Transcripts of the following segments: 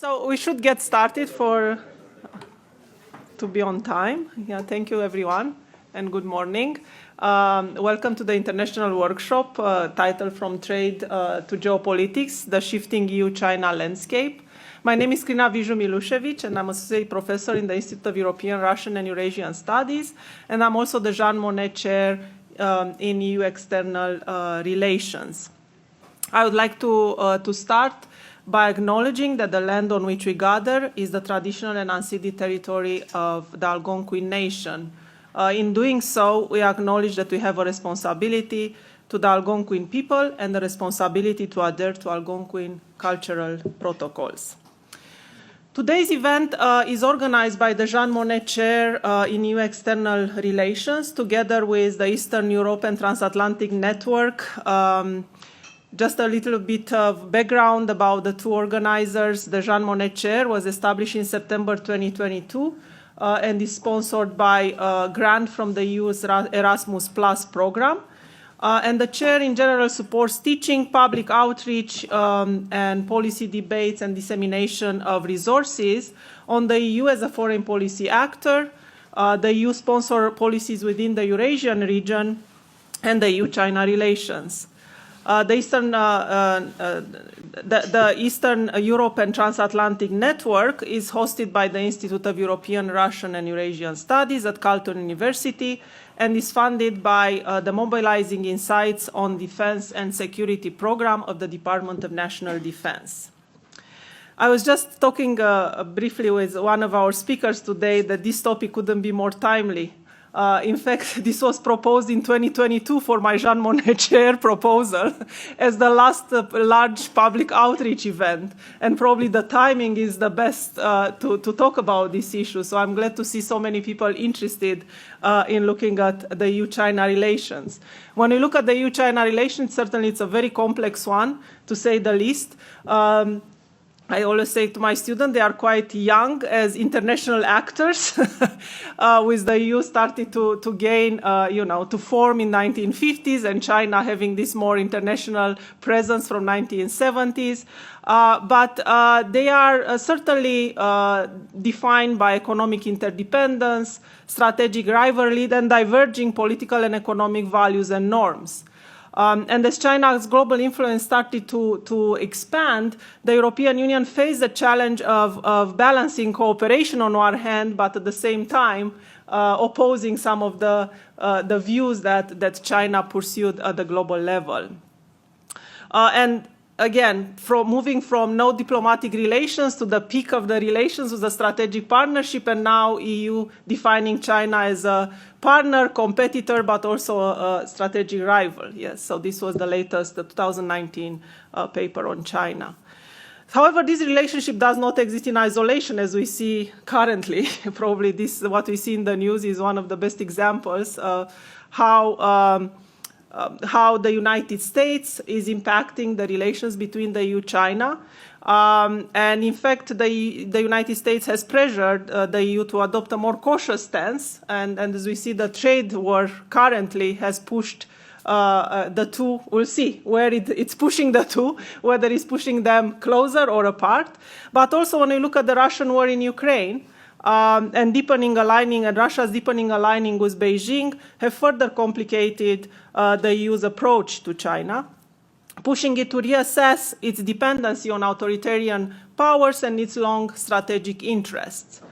So we should get started to be on time. Yeah, thank you everyone and good morning. Welcome to the international workshop titled From Trade to Geopolitics, the Shifting EU-China Landscape. My name is Crina Viju-Miljusevic and I'm Associate Professor in the Institute of European, Russian and Eurasian Studies, and I'm also the Jean Monnet Chair in EU External Relations. I would like to start by acknowledging that the land on which we gather is the traditional and unceded territory of the Algonquin Nation. In doing so, we acknowledge that we have a responsibility to the Algonquin people and the responsibility to adhere to Algonquin cultural protocols. Today's event is organized by the Jean Monnet Chair in EU External Relations together with the Eastern Europe and Transatlantic Network. Just a little bit of background about the two organizers. The Jean Monnet Chair was established in September 2022 and is sponsored by a grant from the EU's Erasmus Plus program. And the chair in general supports teaching, public outreach, and policy debates and dissemination of resources on the EU as a foreign policy actor, the EU sponsor policies within the Eurasian region, and the EU-China relations. The Eastern Europe and Transatlantic Network is hosted by the Institute of European, Russian and Eurasian Studies at Carleton University and is funded by the Mobilizing Insights on Defense and Security program of the Department of National Defense. I was just talking briefly with one of our speakers today that this topic couldn't be more timely. In fact, this was proposed in 2022 for my Jean Monnet Chair proposal as the last large public outreach event. And probably the timing is the best to talk about this issue. So I'm glad to see so many people interested in looking at the EU-China relations. When we look at the EU-China relations, certainly it's a very complex one, to say the least. I always say to my students, they are quite young as international actors, with the EU starting to gain, to form in 1950s and China having this more international presence from 1970s. But they are certainly defined by economic interdependence, strategic rivalry, and diverging political and economic values and norms. And as China's global influence started to expand, the European Union faced the challenge of balancing cooperation on one hand, but at the same time opposing some of the views that China pursued at the global level. And again, moving from no diplomatic relations to the peak of the relations with a strategic partnership, and now EU defining China as a partner, competitor, but also a strategic rival. Yes, so this was the latest, the 2019 paper on China. However, this relationship does not exist in isolation as we see currently. Probably what we see in the news is one of the best examples of how the United States is impacting the relations between the EU-China. And in fact, the United States has pressured the EU to adopt a more cautious stance. And as we see, the trade war currently has pushed the two. We'll see where it's pushing the two, whether it's pushing them closer or apart. But also when we look at the Russian war in Ukraine, and Russia's deepening aligning with Beijing have further complicated the EU's approach to China, pushing it to reassess its dependency on authoritarian powers and its long strategic interests.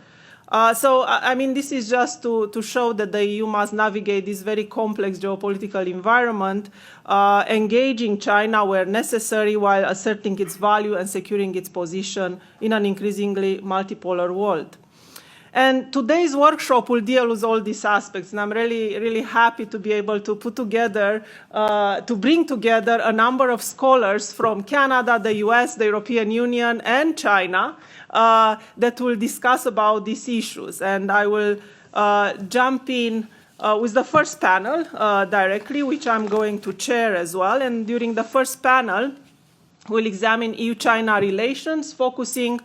So, I mean, this is just to show that the EU must navigate this very complex geopolitical environment, engaging China where necessary while asserting its value and securing its position in an increasingly multipolar world. And today's workshop will deal with all these aspects, and I'm really happy to be able to bring together a number of scholars from Canada, the US, the European Union, and China that will discuss about these issues. And I will jump in with the first panel directly, which I'm going to chair as well. And during the first panel, we'll examine EU-China relations, focusing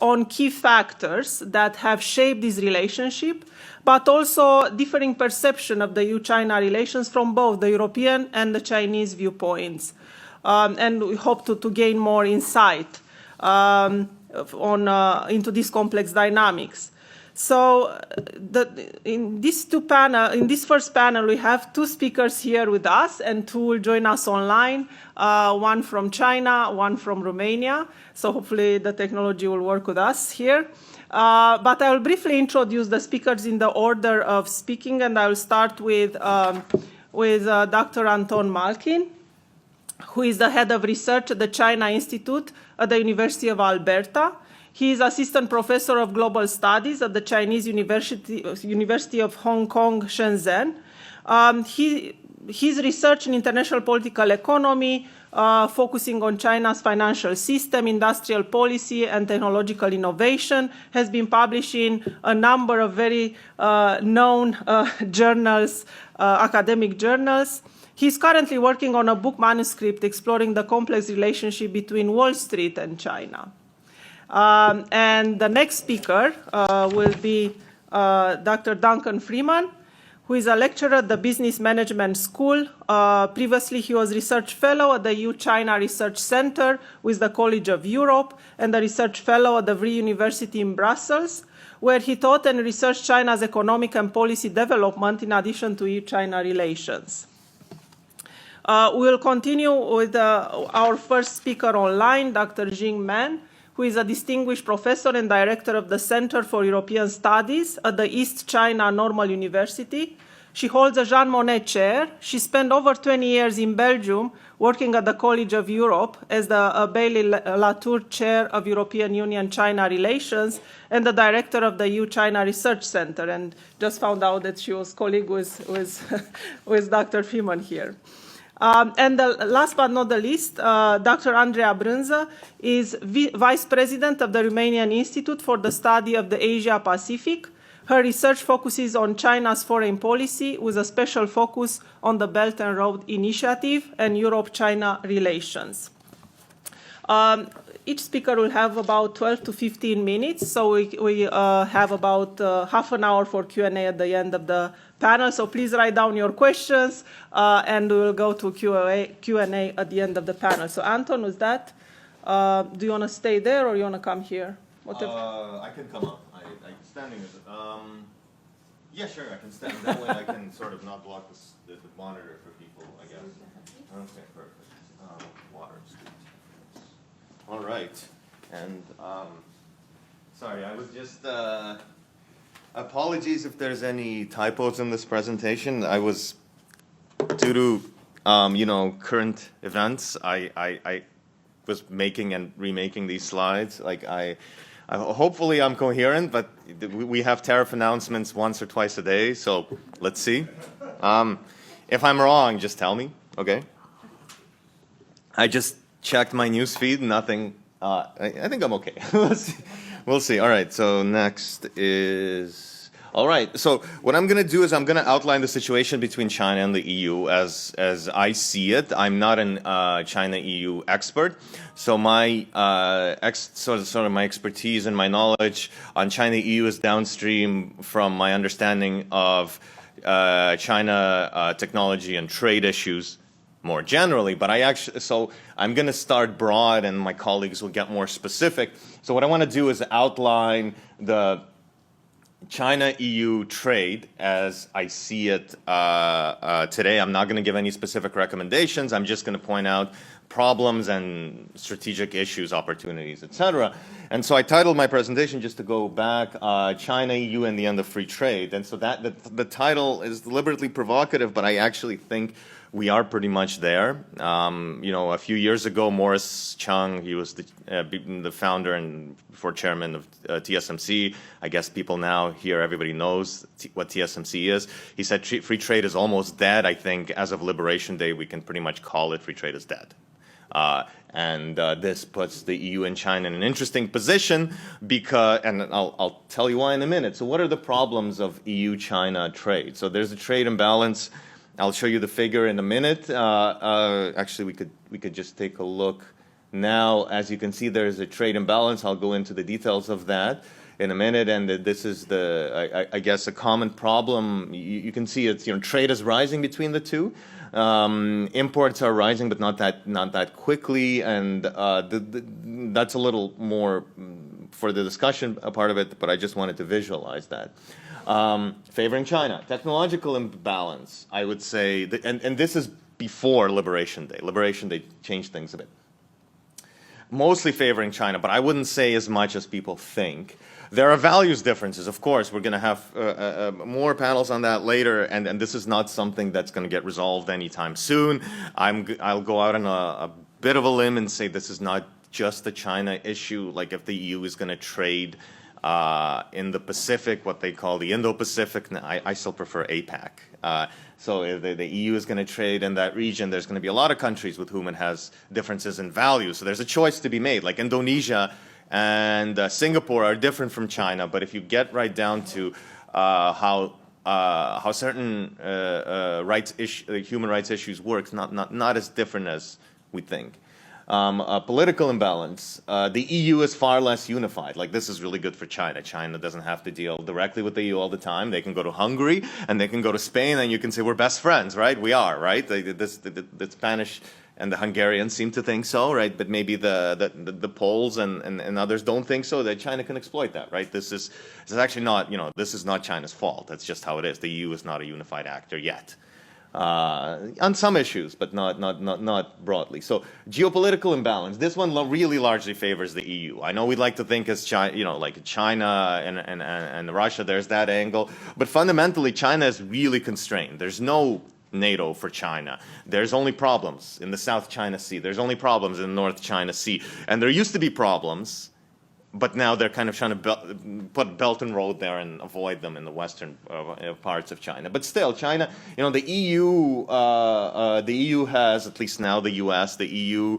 on key factors that have shaped this relationship, but also differing perception of the EU-China relations from both the European and the Chinese viewpoints. And we hope to gain more insight. into these complex dynamics. So in this first panel, we have two speakers here with us, and two will join us online, one from China, one from Romania. So hopefully the technology will work with us here. But I will briefly introduce the speakers in the order of speaking, and I will start with Dr. Anton Malkin, who is the head of research at the China Institute at the University of Alberta. He is assistant professor of global studies at the Chinese University of Hong Kong, Shenzhen. His research in international political economy, focusing on China's financial system, industrial policy, and technological innovation, has been published in a number of very known journals, academic journals. He's currently working on a book manuscript exploring the complex relationship between Wall Street and China. And the next speaker will be Dr. Duncan Freeman, who is a lecturer at the Business Management School. Previously, he was research fellow at the EU-China Research Center with the College of Europe and a research fellow at the Vrije University in Brussels, where he taught and researched China's economic and policy development in addition to EU-China relations. We will continue with our first speaker online, Dr. Jing Man, who is a distinguished professor and director of the Center for European Studies at the East China Normal University. She holds a Jean Monnet chair. She spent over 20 years in Belgium working at the College of Europe as the Bailey Latour Chair of European Union-China Relations and the director of the EU-China Research Center, and just found out that she was colleague with Dr. Freeman here. And last but not the least, Dr. Andreea Brânză is Vice President of the Romanian Institute for the Study of the Asia Pacific. Her research focuses on China's foreign policy with a special focus on the Belt and Road Initiative and Europe-China relations. Each speaker will have about 12 to 15 minutes, so we have about half an hour for Q&A at the end of the panel. So please write down your questions, and we will go to Q&A at the end of the panel. So Anton, with that, do you want to stay there or you want to come here? I can come up. Standing is yeah, sure, I can stand. That way I can sort of not block the monitor for people, I guess. Okay, perfect. Water. All right. And sorry, I was just apologies if there's any typos in this presentation. I was due to current events. I was making and remaking these slides. Like hopefully I'm coherent, but we have tariff announcements once or twice a day, so let's see. If I'm wrong, just tell me, okay? I just checked my news feed, nothing. I think I'm okay. We'll see. All right, so next is... All right, so what I'm going to do is I'm going to outline the situation between China and the EU as I see it. I'm not an China-EU expert, so my sort of my expertise and my knowledge on China-EU is downstream from my understanding of China technology and trade issues more generally. But so I'm going to start broad, and my colleagues will get more specific. So what I want to do is outline the China-EU trade as I see it today. I'm not going to give any specific recommendations. I'm just going to point out problems and strategic issues, opportunities, etc. And so I titled my presentation, just to go back, China-EU and the End of Free Trade. And so the title is deliberately provocative, but I actually think we are pretty much there. A few years ago, Morris Chung, he was the founder and before chairman of TSMC. I guess people now here, everybody knows what TSMC is. He said free trade is almost dead. I think as of Liberation Day, we can pretty much call it free trade is dead. This puts the EU and China in an interesting position because, and I'll tell you why in a minute. So what are the problems of EU-China trade? So there's a trade imbalance. I'll show you the figure in a minute. Actually, we could just take a look now. As you can see, there's a trade imbalance. I'll go into the details of that in a minute. And this is I guess, a common problem. You can see it's trade is rising between the two. Imports are rising, but not that quickly, and that's a little more for the discussion part of it, but I just wanted to visualize that. Favoring China. Technological imbalance, I would say, and this is before Liberation Day. Liberation Day changed things a bit. Mostly favoring China, but I wouldn't say as much as people think. There are values differences, of course. We're going to have more panels on that later, and this is not something that's going to get resolved anytime soon. I'll go out on a bit of a limb and say this is not just a China issue. Like if the EU is going to trade in the Pacific, what they call the Indo-Pacific, I still prefer APAC. So if the EU is going to trade in that region, there's going to be a lot of countries with whom it has differences in values. So there's a choice to be made. Like Indonesia and Singapore are different from China, but if you get right down to how certain human rights issues work, not as different as we think. Political imbalance. The EU is far less unified. Like this is really good for China. China doesn't have to deal directly with the EU all the time. They can go to Hungary and they can go to Spain, and you can say we're best friends, right? We are, right? The Spanish and the Hungarians seem to think so, right? But maybe the Poles and others don't think so. That China can exploit that, right? This is actually not, this is not China's fault. That's just how it is. The EU is not a unified actor yet. On some issues, but not broadly. So geopolitical imbalance. This one really largely favors the EU. I know we'd like to think as China, like China and Russia, there's that angle, but fundamentally China is really constrained. There's no NATO for China. There's only problems in the South China Sea. There's only problems in the North China Sea, and there used to be problems. But now they're kind of trying to put Belt and Road there and avoid them in the western parts of China. But still, China, the EU has, at least now the US, the EU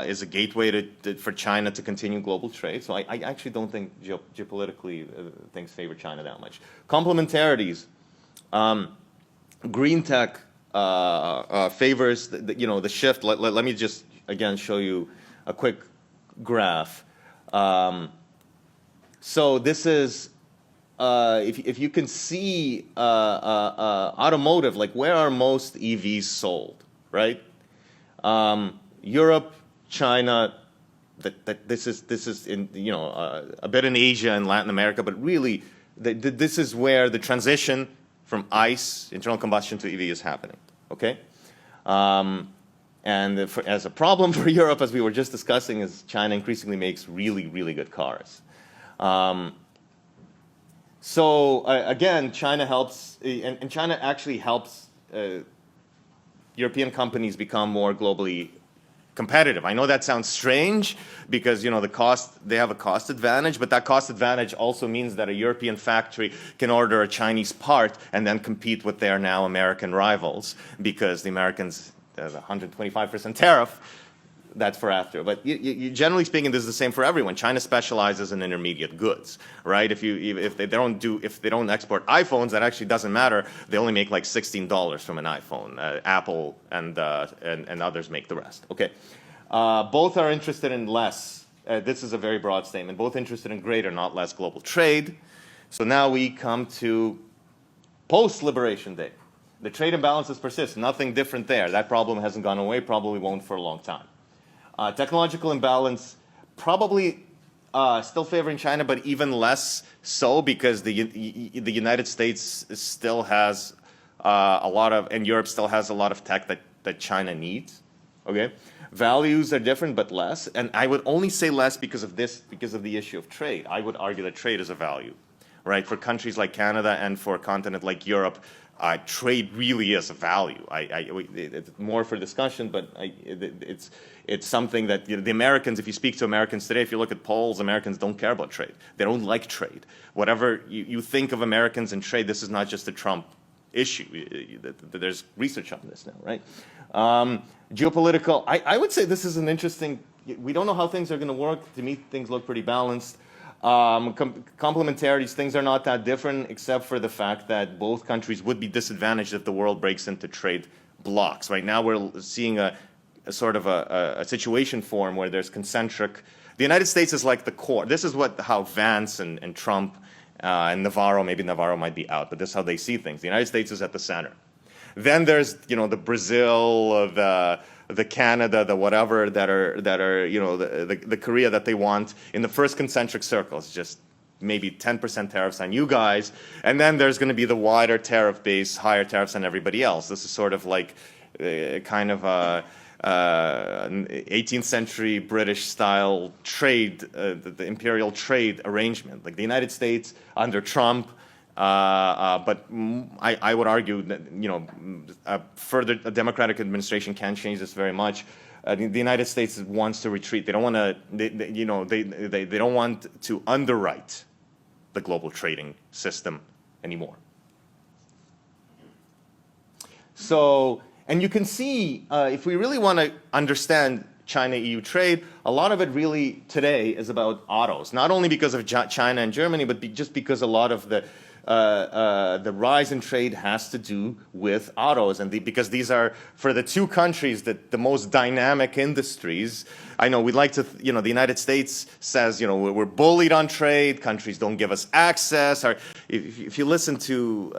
is a gateway for China to continue global trade. So I actually don't think geopolitically things favor China that much. Complementarities. Green tech favors the shift. Let me just again show you a quick graph. So this is, if you can see automotive, like where are most EVs sold, right? Europe, China, this is in a bit in Asia and Latin America, but really this is where the transition from ICE, internal combustion, to EV is happening. Okay. And as a problem for Europe, as we were just discussing, is China increasingly makes really, really good cars. So again, China helps, and China actually helps European companies become more globally competitive. I know that sounds strange because they have a cost advantage, but that cost advantage also means that a European factory can order a Chinese part and then compete with their now American rivals, because the Americans, there's a 125% tariff. That's for after. But generally speaking, this is the same for everyone. China specializes in intermediate goods, right? If they don't export iPhones, that actually doesn't matter. They only make like $16 from an iPhone. Apple and others make the rest. Okay. Both are interested in less. This is a very broad statement. Both interested in greater, not less, global trade. So now we come to post-Liberation Day. The trade imbalances persist. Nothing different there. That problem hasn't gone away. Probably won't for a long time. Technological imbalance, probably still favoring China, but even less so because the United States still has a lot of, and Europe still has a lot of tech that China needs. Okay, values are different, but less. And I would only say less because of the issue of trade. I would argue that trade is a value, right? For countries like Canada and for a continent like Europe, trade really is a value. It's more for discussion, but it's something that the Americans, if you speak to Americans today, if you look at polls, Americans don't care about trade. They don't like trade. Whatever you think of Americans and trade, this is not just a Trump issue. There's research on this now, right? Geopolitical, I would say this is an interesting, we don't know how things are going to work. To me, things look pretty balanced. Complementarities, things are not that different, except for the fact that both countries would be disadvantaged if the world breaks into trade blocks. Right now, we're seeing a sort of a situation form where there's concentric. The United States is like the core. This is how Vance and Trump and Navarro, maybe Navarro might be out, but this is how they see things. The United States is at the center. Then there's the Brazil, the Canada, the whatever that are you know, the Korea that they want in the first concentric circles, just maybe 10% tariffs on you guys, and then there's going to be the wider tariff base, higher tariffs on everybody else. This is sort of like kind of a 18th century British style trade, the imperial trade arrangement, like the United States under Trump. But I would argue that, you know, a Democratic administration can't change this very much. The United States wants to retreat. They don't want to, you know, they don't want to underwrite the global trading system anymore. So, and you can see, if we really want to understand China-EU trade, a lot of it really today is about autos. Not only because of China and Germany, but just because a lot of the rise in trade has to do with autos, and because these are, for the two countries, the most dynamic industries. I know we'd like to, you know, the United States says, you know, we're bullied on trade, countries don't give us access. Or if you listen to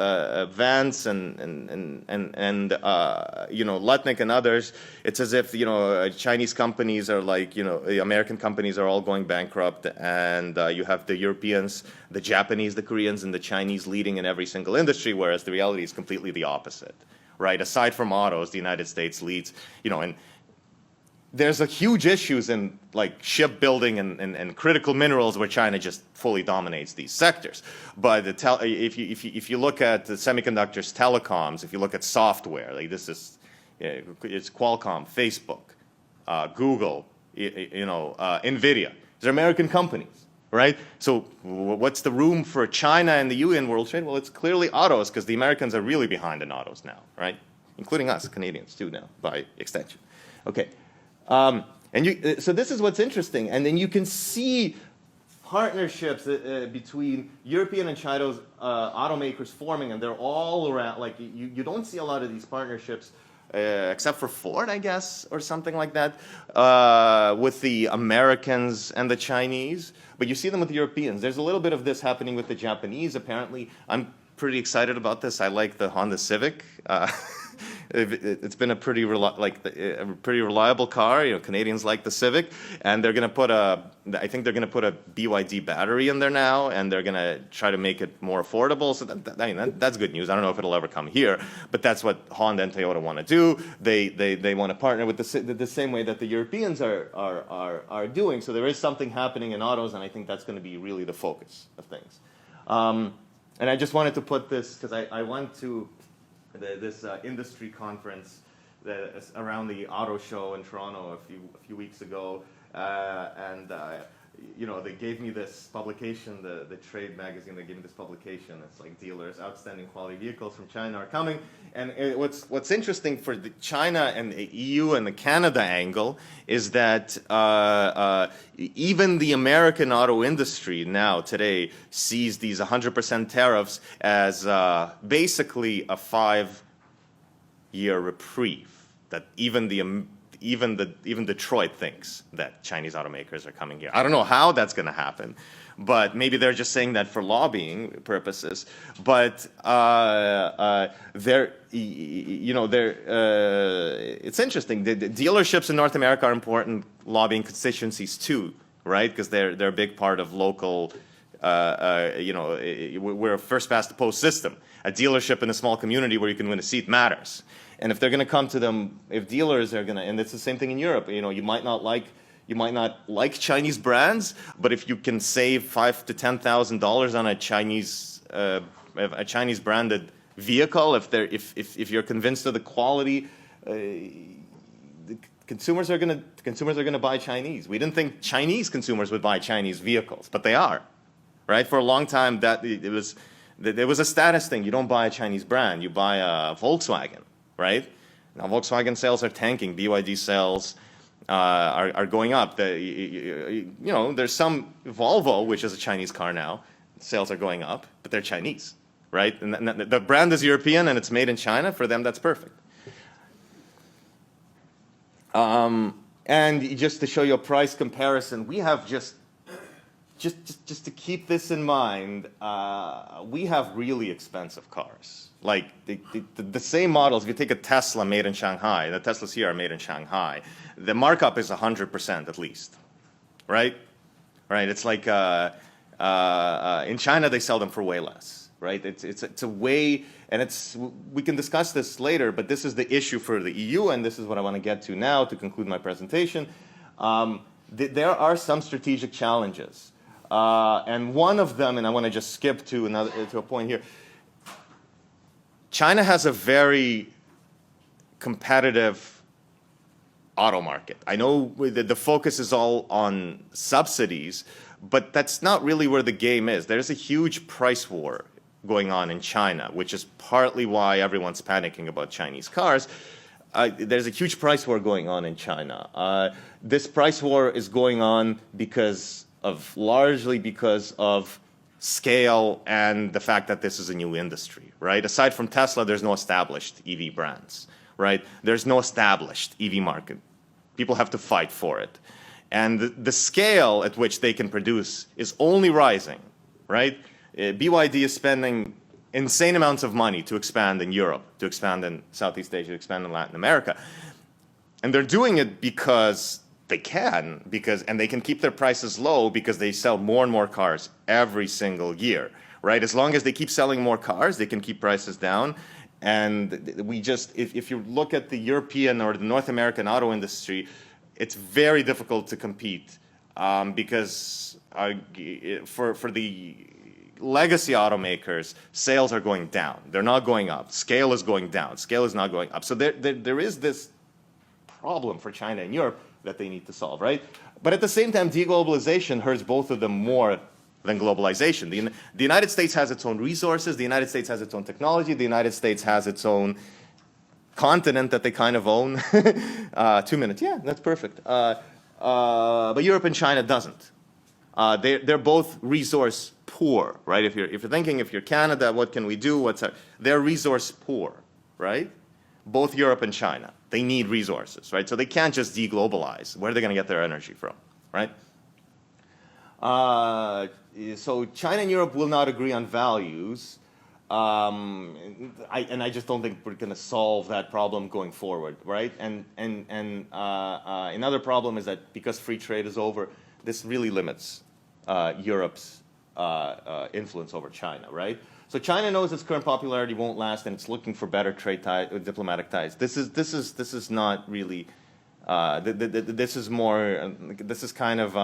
Vance and you know, Lutnick and others, it's as if, you know, Chinese companies are like, you know, the American companies are all going bankrupt, and you have the Europeans, the Japanese, the Koreans, and the Chinese leading in every single industry, whereas the reality is completely the opposite, right? Aside from autos, the United States leads, you know, and there's a huge issues in like shipbuilding and critical minerals where China just fully dominates these sectors. But if you look at the semiconductors, telecoms, if you look at software, like this is, it's Qualcomm, Facebook, Google, you know, NVIDIA. These are American companies, right? So what's the room for China and the EU in world trade? Well, it's clearly autos, because the Americans are really behind in autos now, right? Including us, Canadians too now, by extension. Okay. So this is what's interesting, and then you can see partnerships between European and Chinese automakers forming, and they're all around. Like you don't see a lot of these partnerships, except for Ford, I guess, or something like that, with the Americans and the Chinese. But you see them with the Europeans. There's a little bit of this happening with the Japanese. Apparently, I'm pretty excited about this. I like the Honda Civic. It's been a pretty reliable car. You know, Canadians like the Civic, and they're going to put I think they're going to put a BYD battery in there now, and they're going to try to make it more affordable. So that's good news. I don't know if it'll ever come here, but that's what Honda and Toyota want to do. They want to partner with the same way that the Europeans are doing. So there is something happening in autos, and I think that's going to be really the focus of things. And I just wanted to put this because I went to this industry conference around the auto show in Toronto a few weeks ago, and you know, they gave me this publication, the trade magazine. They gave me this publication. It's like dealers, outstanding quality vehicles from China are coming. And what's interesting for the China and the EU and the Canada angle is that even the American auto industry now today sees these 100% tariffs as basically a 5-year reprieve. That even Detroit thinks that Chinese automakers are coming here. I don't know how that's going to happen, but maybe they're just saying that for lobbying purposes. But it's interesting. The dealerships in North America are important lobbying constituencies too, right? Because they're a big part of local. You know, we're a first past the post system. A dealership in a small community where you can win a seat matters. And if they're going to come to them, if dealers are going to, and it's the same thing in Europe. You know, you might not like Chinese brands, but if you can save $5,000 to $10,000 on a Chinese branded vehicle, if you're convinced of the quality, the consumers are going to buy Chinese. We didn't think Chinese consumers would buy Chinese vehicles, but they are, right? For a long time, it was a status thing. You don't buy a Chinese brand, you buy a Volkswagen. Right? Now Volkswagen sales are tanking. BYD sales are going up. You know, there's some Volvo, which is a Chinese car now. Sales are going up, but they're Chinese, right? And the brand is European and it's made in China. For them, that's perfect. And just to show you a price comparison, we have just just to keep this in mind, we have really expensive cars. Like the same models, if you take a Tesla made in Shanghai, the Teslas here are made in Shanghai, the markup is 100% at least, right? Right, it's like in China they sell them for way less, right? It's a way, and we can discuss this later, but this is the issue for the EU, and this is what I want to get to now to conclude my presentation. There are some strategic challenges. And one of them, and I want to just skip to a point here. China has a very competitive auto market. I know the focus is all on subsidies, but that's not really where the game is. There's a huge price war going on in China, which is partly why everyone's panicking about Chinese cars. There's a huge price war going on in China. This price war is going on largely because of scale and the fact that this is a new industry, right? Aside from Tesla, there's no established EV brands, right? There's no established EV market. People have to fight for it. And the scale at which they can produce is only rising, right? BYD is spending insane amounts of money to expand in Europe, to expand in Southeast Asia, to expand in Latin America. And they're doing it because they can, and they can keep their prices low because they sell more and more cars every single year, right? As long as they keep selling more cars, they can keep prices down. And if you look at the European or the North American auto industry, it's very difficult to compete because for the legacy automakers, sales are going down. They're not going up. Scale is going down. Scale is not going up. So there is this problem for China and Europe that they need to solve, right? But at the same time, deglobalization hurts both of them more than globalization. The United States has its own resources. The United States has its own technology. The United States has its own continent that they kind of own. 2 minutes, yeah, that's perfect. But Europe and China doesn't. They're both resource poor, right? If you're thinking, if you're Canada, what can we do? They're resource poor, right? Both Europe and China. They need resources, right? So they can't just deglobalize. Where are they going to get their energy from, right? So China and Europe will not agree on values. I just don't think we're going to solve that problem going forward, right? And another problem is that because free trade is over, this really limits Europe's influence over China, right? So China knows its current popularity won't last, and it's looking for better trade ties, diplomatic ties. This is not really. This is more. This is kind of.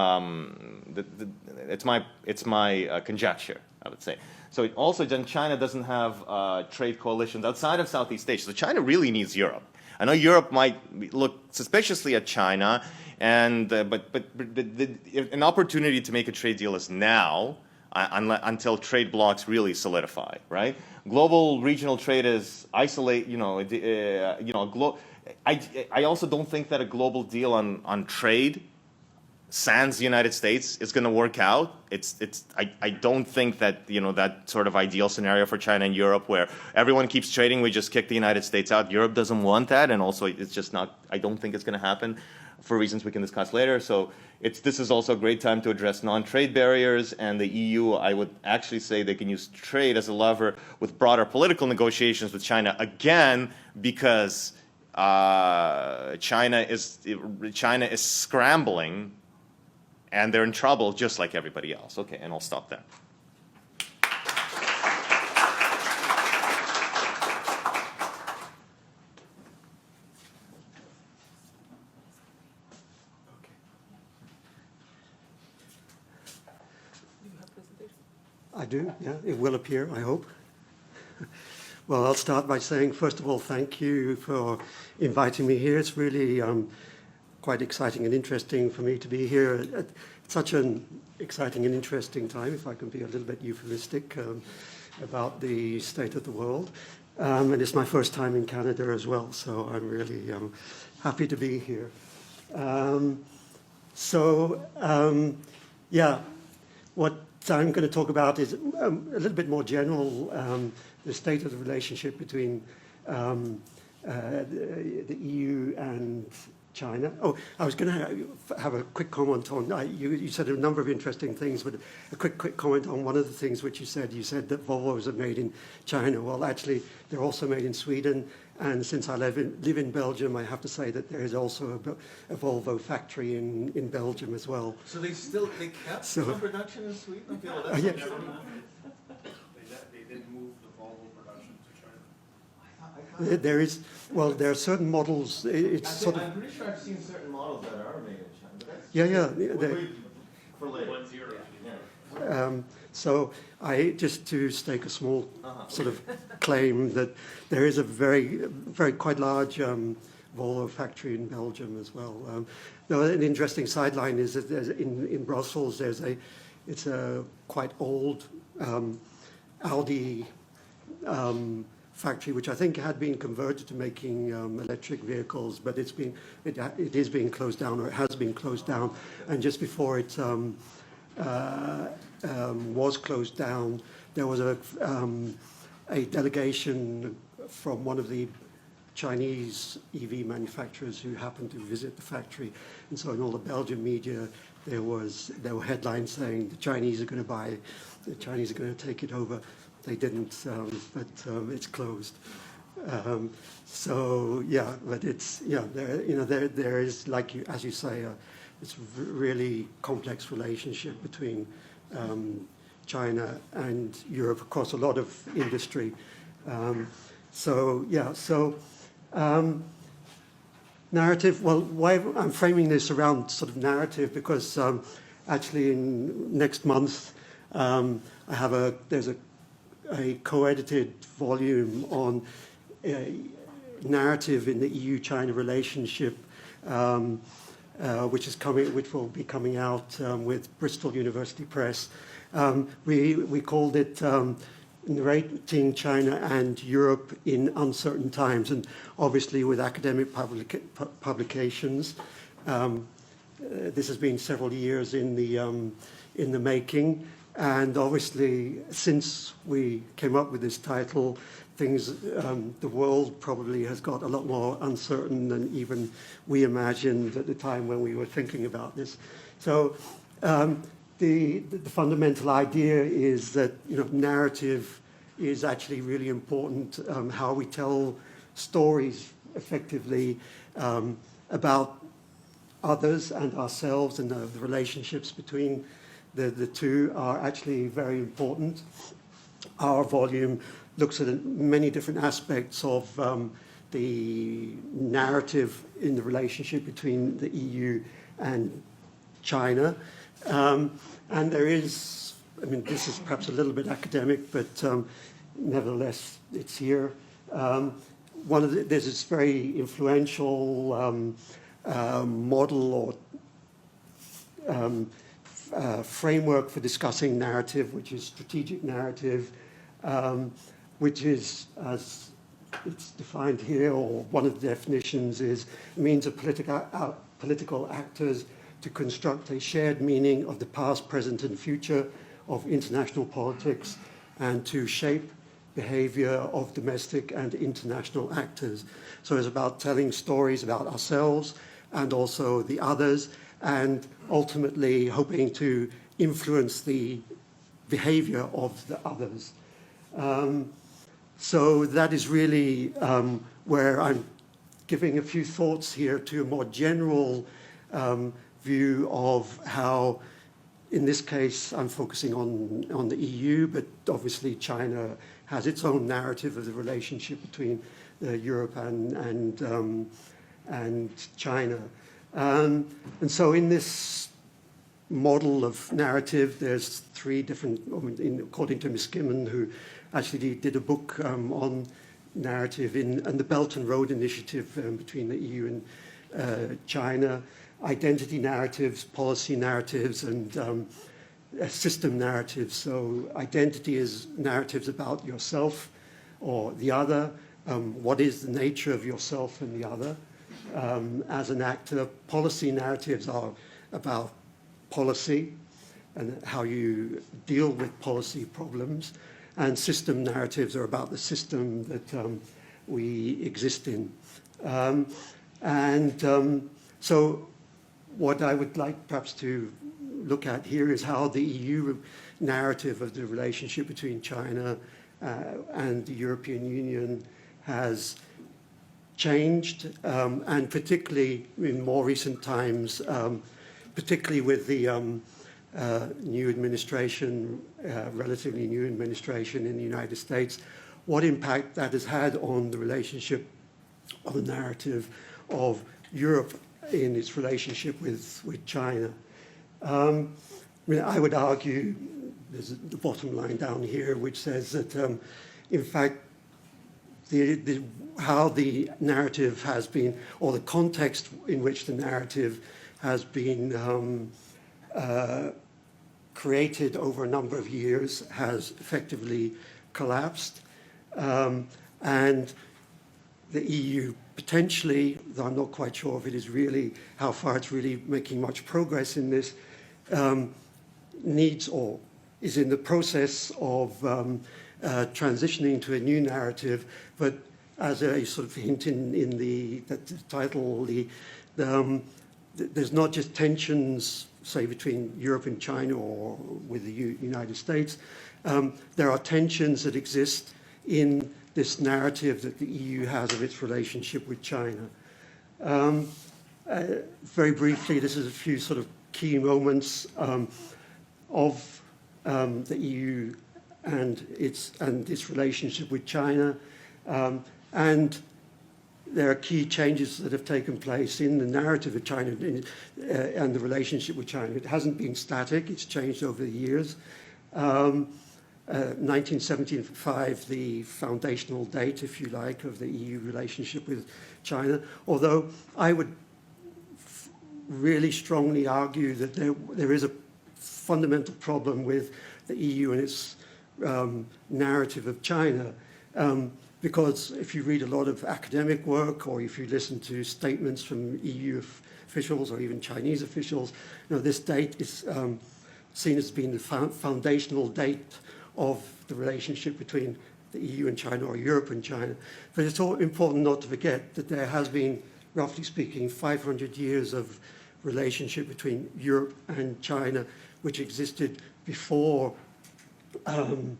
It's my conjecture, I would say. So also, then China doesn't have trade coalitions outside of Southeast Asia. So China really needs Europe. I know Europe might look suspiciously at China, but an opportunity to make a trade deal is now. Until trade blocks really solidify, right? Global regional trade is isolate. I also don't think that a global deal on trade, sans the United States, is going to work out. I don't think that that sort of ideal scenario for China and Europe where everyone keeps trading, we just kick the United States out. Europe doesn't want that, and also it's just not. I don't think it's going to happen, for reasons we can discuss later. So this is also a great time to address non-trade barriers, and the EU, I would actually say they can use trade as a lever with broader political negotiations with China, again, because China is scrambling, and they're in trouble just like everybody else. Okay, and I'll stop there. I do, yeah. It will appear, I hope. Well, I'll start by saying, first of all, thank you for inviting me here. It's really quite exciting and interesting for me to be here at such an exciting and interesting time, if I can be a little bit euphemistic, about the state of the world. And it's my first time in Canada as well, so I'm really happy to be here. Yeah, what I'm going to talk about is a little bit more general, the state of the relationship between the EU and China. Oh, I was going to have a quick comment on, you said a number of interesting things, but a quick comment on one of the things which you said. You said that Volvos are made in China. Well, actually, they're also made in Sweden. And since I live in Belgium, I have to say that there is also a Volvo factory in Belgium as well. So they kept some production in Sweden? I feel that's yeah. They didn't move the Volvo production to China. There are certain models. I'm pretty sure I've seen certain models that are made in China. But that's for later. 1-0. Yeah. So just to stake a small sort of claim that there is a quite large Volvo factory in Belgium as well. Now, an interesting sideline is that in Brussels it's a quite old Audi factory, which I think had been converted to making electric vehicles, but it is being closed down, or it has been closed down. And just before it was closed down, there was a delegation from one of the Chinese EV manufacturers who happened to visit the factory. And so in all the Belgian media, there were headlines saying the Chinese are going to take it over. They didn't, but it's closed. So yeah, but there is, as you say, it's a really complex relationship between China and Europe across a lot of industry. Narrative. Well, why I'm framing this around sort of narrative because actually in next month there's a co-edited volume on narrative in the EU-China relationship, which will be coming out with Bristol University Press. We called it Narrating China and Europe in Uncertain Times, and obviously with academic publications. This has been several years in the making, and obviously since we came up with this title, the world probably has got a lot more uncertain than even we imagined at the time when we were thinking about this. So the fundamental idea is that narrative is actually really important. How we tell stories effectively about others and ourselves, and the relationships between the two are actually very important. Our volume looks at many different aspects of the narrative in the relationship between the EU and China. And there is, this is perhaps a little bit academic, but nevertheless, it's here. There's this very influential model or framework for discussing narrative, which is strategic narrative, which is, as it's defined here, or one of the definitions is means of political actors to construct a shared meaning of the past, present, and future of international politics, and to shape behavior of domestic and international actors. So it's about telling stories about ourselves and also the others, and ultimately hoping to influence the behavior of the others. So that is really where I'm giving a few thoughts here to a more general view of how, in this case, I'm focusing on the EU, but obviously China has its own narrative of the relationship between Europe and China. And so in this model of narrative, there's three different, according to Ms. Skimmon, who actually did a book on narrative and the Belt and Road Initiative between the EU and China, identity narratives, policy narratives, and system narratives. So identity is narratives about yourself or the other. What is the nature of yourself and the other? As an actor, policy narratives are about policy and how you deal with policy problems. And system narratives are about the system that we exist in. So what I would like perhaps to look at here is how the EU narrative of the relationship between China and the European Union has changed, and particularly in more recent times, particularly with the new administration, relatively new administration in the United States, what impact that has had on the relationship, on the narrative of Europe in its relationship with China. I mean, I would argue, there's the bottom line down here, which says that, in fact, how the narrative has been, or the context in which the narrative has been created over a number of years has effectively collapsed. And the EU potentially, though I'm not quite sure if it is really, how far it's really making much progress in this, needs or is in the process of transitioning to a new narrative, but as a sort of hint in the title, there's not just tensions, say, between Europe and China or with the United States. There are tensions that exist in this narrative that the EU has of its relationship with China. Very briefly, this is a few sort of key moments of the EU and its relationship with China. And there are key changes that have taken place in the narrative of China and the relationship with China. It hasn't been static, it's changed over the years. 1975, the foundational date, if you like, of the EU relationship with China, although I would really strongly argue that there is a fundamental problem with the EU and its narrative of China, because if you read a lot of academic work or if you listen to statements from EU officials or even Chinese officials, this date is seen as being the foundational date of the relationship between the EU and China, or Europe and China. But it's all important not to forget that there has been, roughly speaking, 500 years of relationship between Europe and China, which existed before the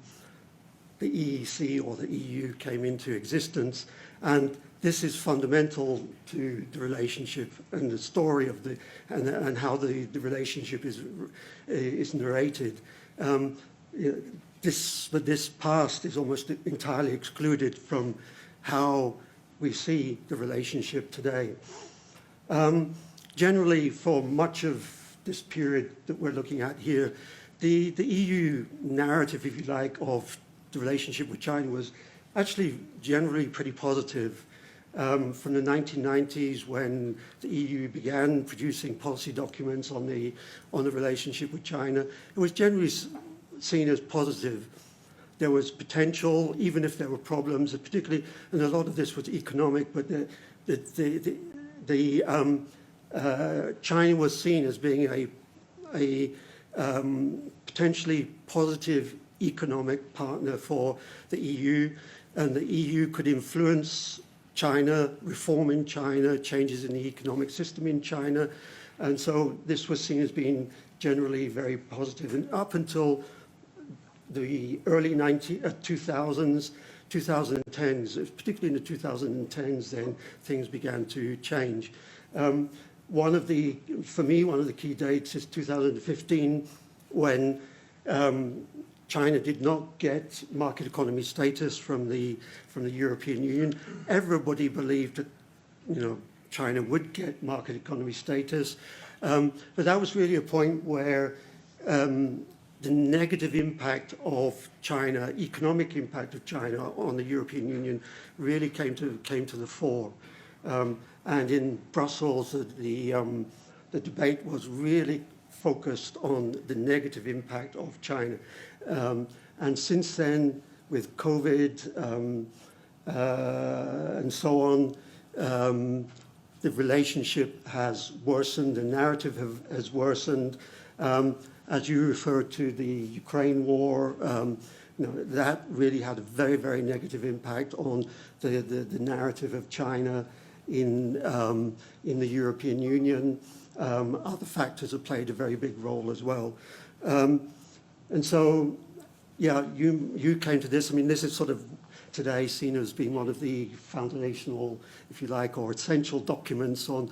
EEC or the EU came into existence. And this is fundamental to the relationship and the story of and how the relationship is narrated. This past is almost entirely excluded from how we see the relationship today. Generally, for much of this period that we're looking at here, the EU narrative, if you like, of the relationship with China was actually generally pretty positive. From the 1990s, when the EU began producing policy documents on the relationship with China, it was generally seen as positive. There was potential, even if there were problems, particularly, and a lot of this was economic, but China was seen as being a potentially positive economic partner for the EU, and the EU could influence China, reform in China, changes in the economic system in China, and so this was seen as being generally very positive. And up until the early 2000s, 2010s, particularly in the 2010s, then things began to change. For me, one of the key dates is 2015, when China did not get market economy status from the European Union. Everybody believed that, China would get market economy status, but that was really a point where the negative impact of China, economic impact of China on the European Union, really came to the fore. And in Brussels, the debate was really focused on the negative impact of China. And since then, with COVID and so on, the relationship has worsened, the narrative has worsened. As you referred to the Ukraine war, that really had a very, very negative impact on the narrative of China in the European Union. Other factors have played a very big role as well. And so, yeah, you came to this. I mean, this is sort of today seen as being one of the foundational, if you like, or essential documents on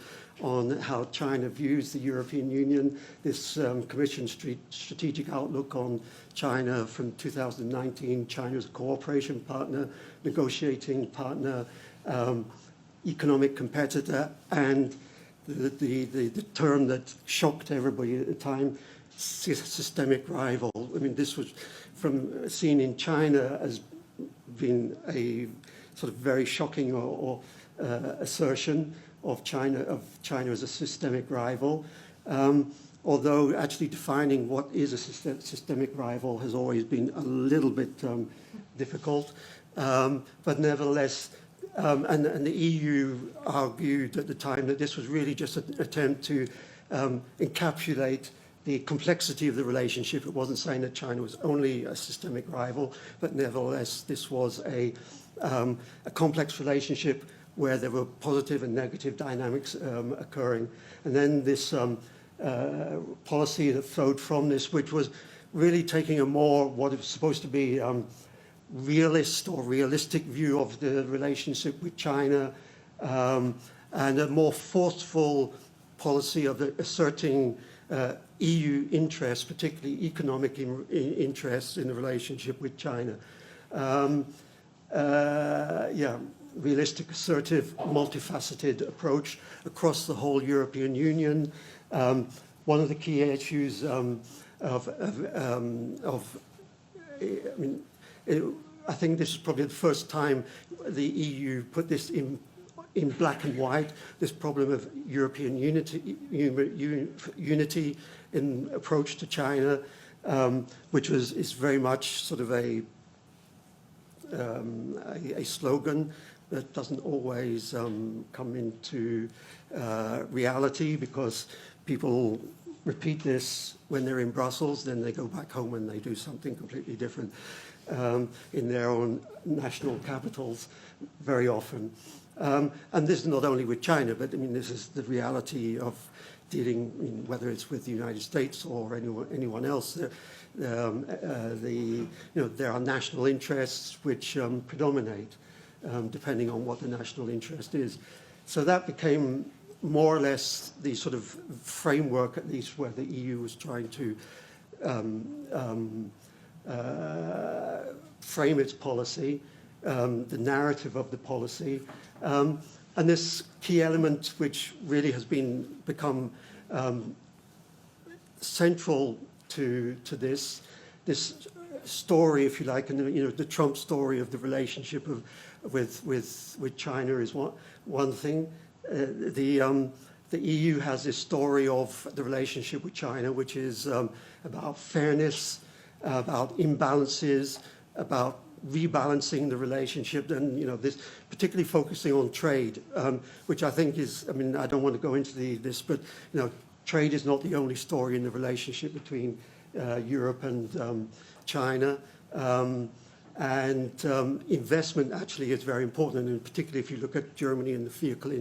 how China views the European Union. This Commission Strategic Outlook on China from 2019, China's a cooperation partner, negotiating partner, economic competitor, and the term that shocked everybody at the time, systemic rival. I mean, this was seen in China as being a sort of very shocking or assertion of China as a systemic rival. Although actually defining what is a systemic rival has always been a little bit difficult. But nevertheless, and the EU argued at the time that this was really just an attempt to encapsulate the complexity of the relationship. It wasn't saying that China was only a systemic rival, but nevertheless, this was a complex relationship where there were positive and negative dynamics occurring. And then this policy that flowed from this, which was really taking a more, what was supposed to be realist or realistic view of the relationship with China, and a more forceful policy of asserting EU interests, particularly economic interests in the relationship with China. Yeah, realistic, assertive, multifaceted approach across the whole European Union. One of the key issues I think this is probably the first time the EU put this in black and white, this problem of European unity in approach to China, which is very much sort of a slogan that doesn't always come into reality, because people repeat this when they're in Brussels, then they go back home and they do something completely different in their own national capitals very often. And this is not only with China, but I mean, this is the reality of dealing, I mean, whether it's with the United States or anyone else. There are national interests which predominate, depending on what the national interest is. So that became more or less the sort of framework, at least, where the EU was trying to frame its policy, the narrative of the policy. And this key element, which really has become central to this story, if you like, and the Trump story of the relationship with China is one thing. The EU has this story of the relationship with China, which is about fairness, about imbalances, about rebalancing the relationship, and this particularly focusing on trade, which I think is, I mean, I don't want to go into this, but trade is not the only story in the relationship between Europe and China. And investment actually is very important, and particularly if you look at Germany and the vehicle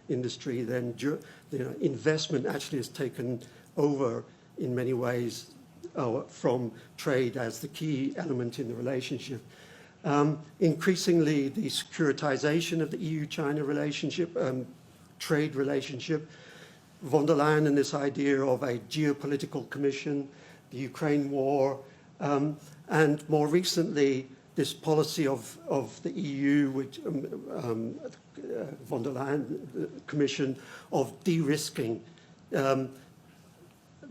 industry, then investment actually has taken over in many ways from trade as the key element in the relationship. Increasingly, the securitization of the EU-China relationship, trade relationship, von der Leyen and this idea of a geopolitical commission, the Ukraine war, and more recently, this policy of the EU, which von der Leyen Commission, of de-risking.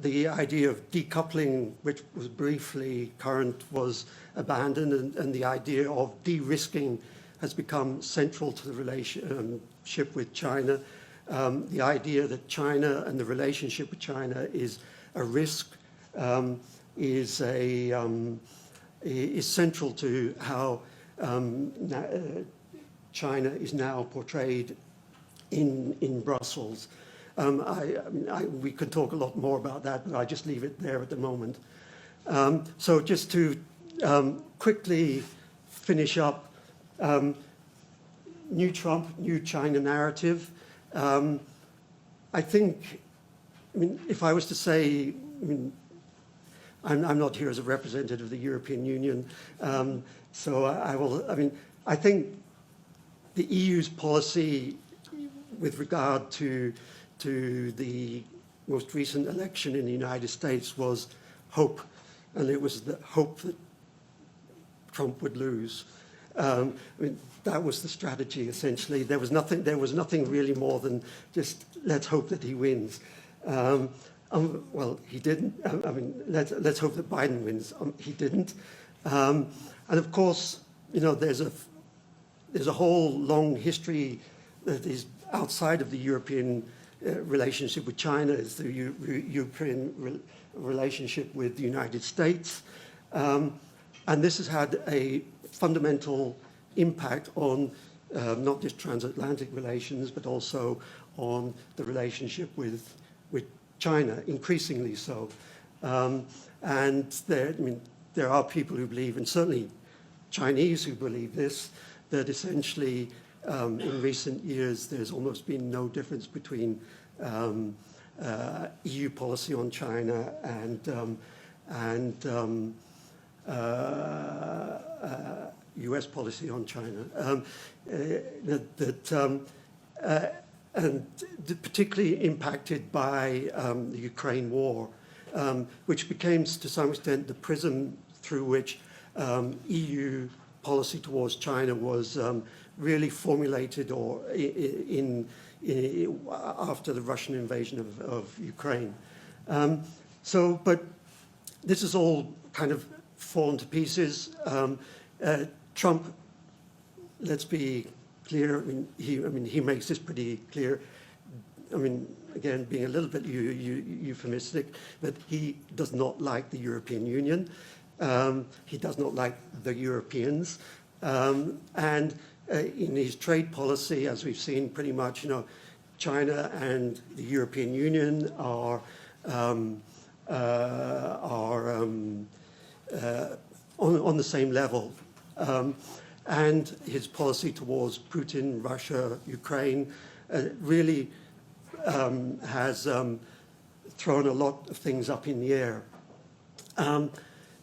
The idea of decoupling, which was briefly current, was abandoned, and the idea of de-risking has become central to the relationship with China. The idea that China and the relationship with China is a risk is central to how China is now portrayed in Brussels. We could talk a lot more about that, but I just leave it there at the moment. So just to quickly finish up, new Trump, new China narrative. I think, I mean, if I was to say, I mean, I'm not here as a representative of the European Union, so I will, I mean, I think the EU's policy with regard to the most recent election in the United States was hope, and it was the hope that Trump would lose. I mean, that was the strategy, essentially. There was nothing really more than just let's hope that he wins. Well, he didn't. I mean, let's hope that Biden wins. He didn't. And of course, you know, there's a whole long history that is outside of the European relationship with China. It's the European relationship with the United States. And this has had a fundamental impact on not just transatlantic relations, but also on the relationship with China, increasingly so. And there are people who believe, and certainly Chinese who believe this, that essentially in recent years there's almost been no difference between EU policy on China and US policy on China. And particularly impacted by the Ukraine war, which became to some extent the prism through which EU policy towards China was really formulated or after the Russian invasion of Ukraine. But this has all kind of fallen to pieces. Trump, let's be clear, I mean, he makes this pretty clear. I mean, again, being a little bit euphemistic, but he does not like the European Union. He does not like the Europeans. And in his trade policy, as we've seen pretty much, you know, China and the European Union are on the same level. And his policy towards Putin, Russia, Ukraine really has thrown a lot of things up in the air.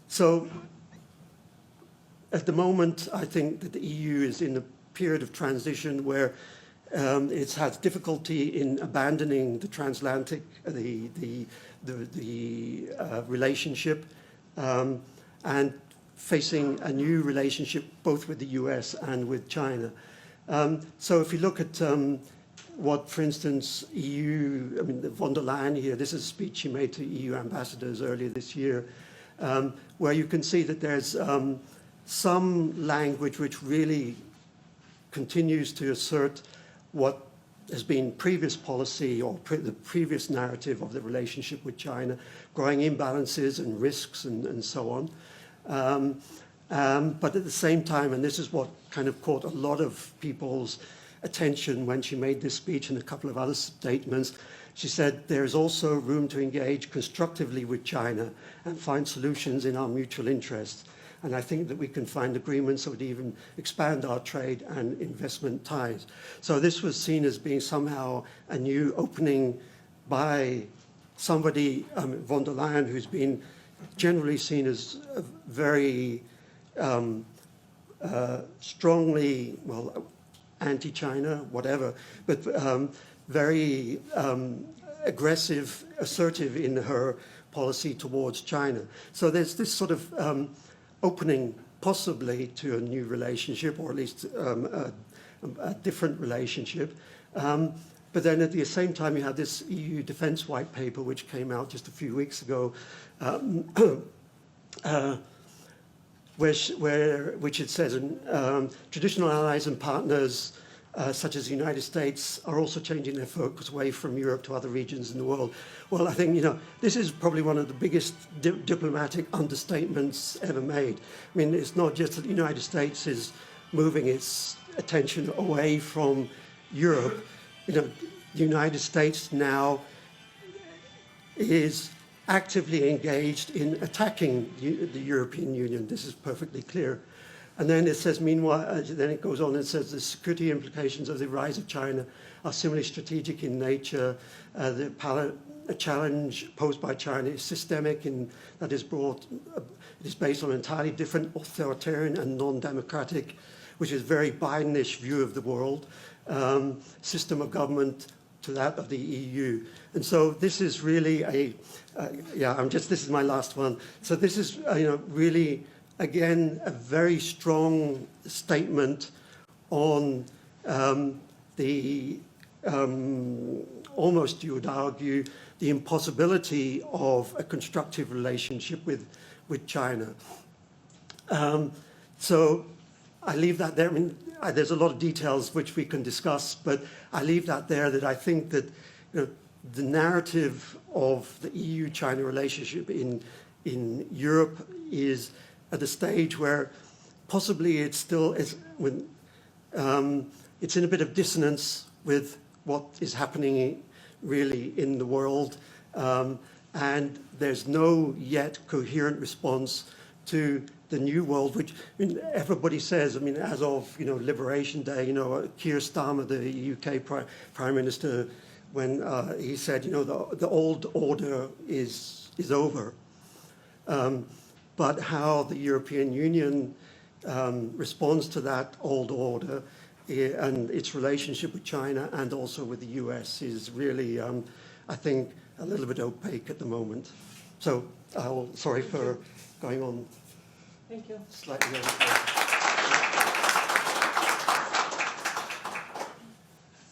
So at the moment, I think that the EU is in a period of transition where it's had difficulty in abandoning the transatlantic, the relationship, and facing a new relationship both with the US and with China. So if you look at what, for instance, EU, I mean, von der Leyen here, this is a speech she made to EU ambassadors earlier this year, where you can see that there's some language which really continues to assert what has been previous policy or the previous narrative of the relationship with China, growing imbalances and risks and so on. But at the same time, and this is what kind of caught a lot of people's attention when she made this speech and a couple of other statements, she said there is also room to engage constructively with China and find solutions in our mutual interests. And I think that we can find agreements that would even expand our trade and investment ties. So this was seen as being somehow a new opening by somebody, von der Leyen, who's been generally seen as a very strongly, well, anti-China, whatever, but very aggressive, assertive in her policy towards China. So there's this sort of opening possibly to a new relationship, or at least a different relationship. But then at the same time, you have this EU defense white paper, which came out just a few weeks ago, which it says traditional allies and partners such as the United States are also changing their focus away from Europe to other regions in the world. Well, I think, you know, this is probably one of the biggest diplomatic understatements ever made. I mean, it's not just that the United States is moving its attention away from Europe. You know, the United States now is actively engaged in attacking the European Union. This is perfectly clear. And then it says, meanwhile, then it goes on and says the security implications of the rise of China are similarly strategic in nature. The challenge posed by China is systemic in that it is based on an entirely different authoritarian and non-democratic, which is very Bidenish view of the world, system of government to that of the EU. And so this is really this is my last one. So this is, really, again, a very strong statement on almost, you would argue, the impossibility of a constructive relationship with China. So I leave that there. I mean, there's a lot of details which we can discuss, but I leave that there, that I think that the narrative of the EU-China relationship in Europe is at a stage where possibly it still is, it's in a bit of dissonance with what is happening really in the world, and there's no yet coherent response to the new world, which everybody says. I mean, as of Liberation Day, Keir Starmer, the UK Prime Minister, when he said, the old order is over, but how the European Union responds to that old order and its relationship with China and also with the US is really, I think, a little bit opaque at the moment. So, sorry for going on. Thank you. Slightly over.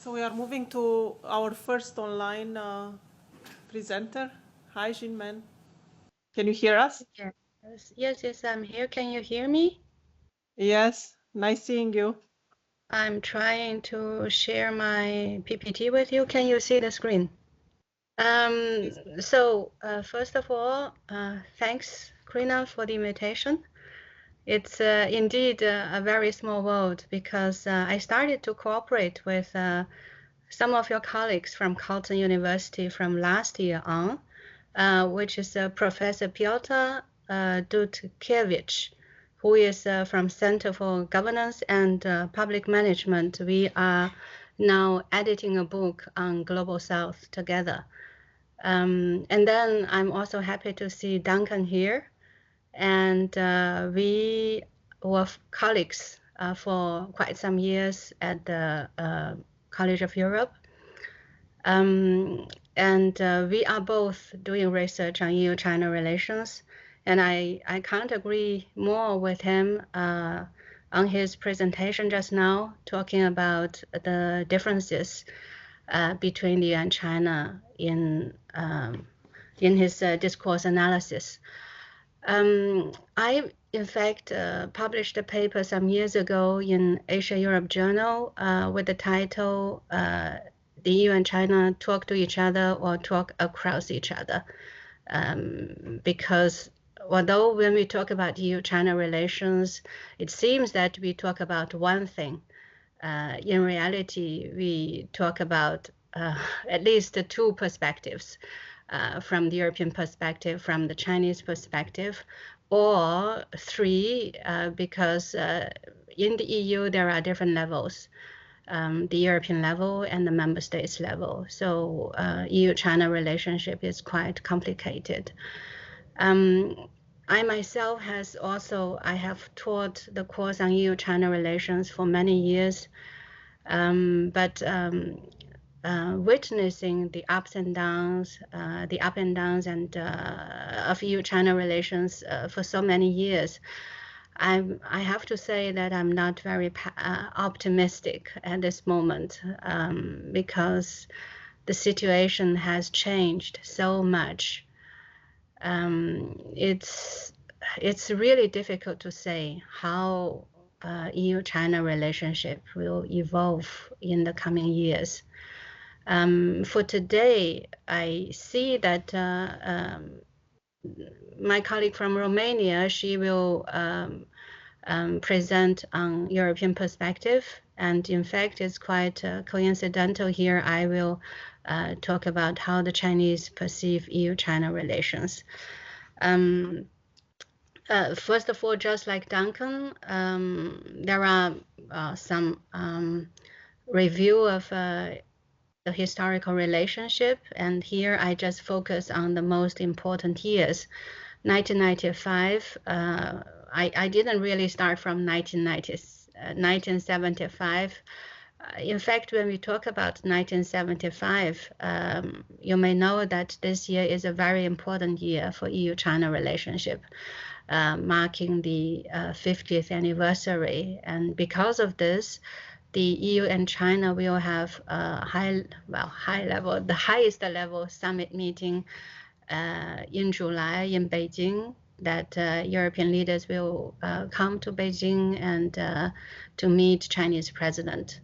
So we are moving to our first online presenter. Hi, Jinmen. Can you hear us? Yes, I'm here. Can you hear me? Yes, nice seeing you. I'm trying to share my PPT with you. Can you see the screen? First of all, thanks, Crina, for the invitation. It's indeed a very small world because I started to cooperate with some of your colleagues from Carleton University from last year on, which is Professor Piotr Dudkiewicz, who is from Center for Governance and Public Management. We are now editing a book on Global South together. And then I'm also happy to see Duncan here. And we were colleagues for quite some years at the College of Europe. And we are both doing research on EU-China relations. And I can't agree more with him on his presentation just now, talking about the differences between the EU and China in his discourse analysis. I, in fact, published a paper some years ago in Asia-Europe Journal with the title, The EU and China Talk to Each Other or Talk Across Each Other. Because although when we talk about EU-China relations, it seems that we talk about one thing. In reality, we talk about at least two perspectives. From the European perspective, from the Chinese perspective, or three, because in the EU there are different levels, the European level and the member states level. So EU-China relationship is quite complicated. I myself I have taught the course on EU-China relations for many years, but witnessing the ups and downs, and of EU-China relations for so many years, I have to say that I'm not very optimistic at this moment because the situation has changed so much. It's really difficult to say how EU-China relationship will evolve in the coming years. For today, I see that my colleague from Romania, she will present on European perspective. And in fact, it's quite coincidental here. I will talk about how the Chinese perceive EU-China relations. First of all, just like Duncan, there are some review of the historical relationship, and here I just focus on the most important years. 1995, I didn't really start from 1975. In fact, when we talk about 1975, you may know that this year is a very important year for EU-China relationship, marking the 50th anniversary. And because of this, the EU and China will have a the highest level summit meeting in July in Beijing, that European leaders will come to Beijing and to meet Chinese president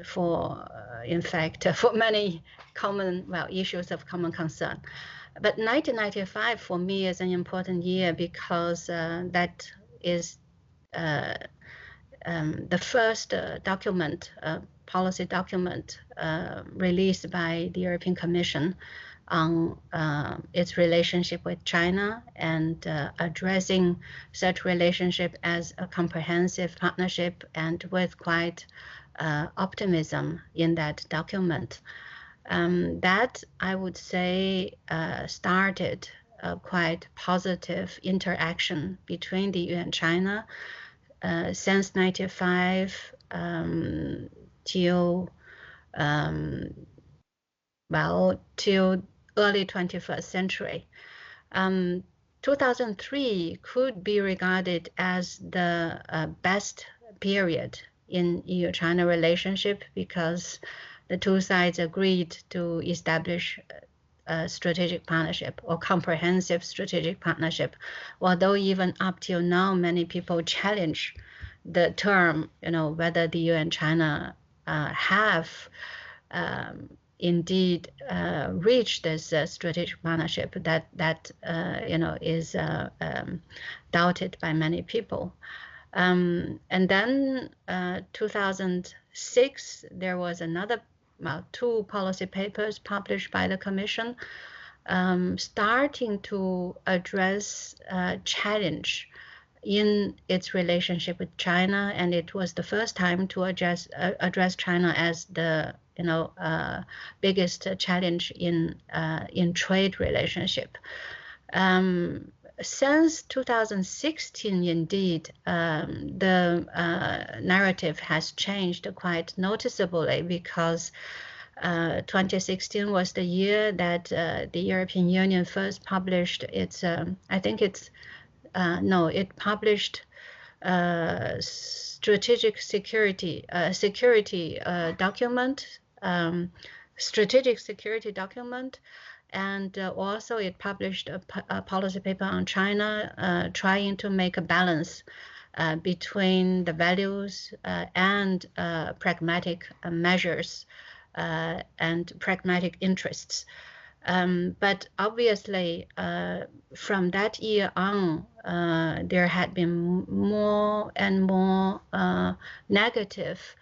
for, in fact, for many common, issues of common concern. But 1995 for me is an important year because that is the first document, policy document released by the European Commission on its relationship with China, and addressing such relationship as a comprehensive partnership, and with quite optimism in that document. That, I would say, started a quite positive interaction between the EU and China since 95 till till early 21st century. 2003 could be regarded as the best period in EU-China relationship, because the two sides agreed to establish a strategic partnership, or comprehensive strategic partnership, although even up till now many people challenge the term, whether the EU and China have indeed reached this strategic partnership. That is doubted by many people. And then 2006, there was another two policy papers published by the Commission, starting to address challenge in its relationship with China, and it was the first time to address China as the biggest challenge in trade relationship. Since 2016, indeed, the narrative has changed quite noticeably, because 2016 was the year that the European Union first published its, it published strategic security document, strategic security document, and also it published a policy paper on China, trying to make a balance between the values and pragmatic measures and pragmatic interests. But obviously, from that year on, there had been more and more negative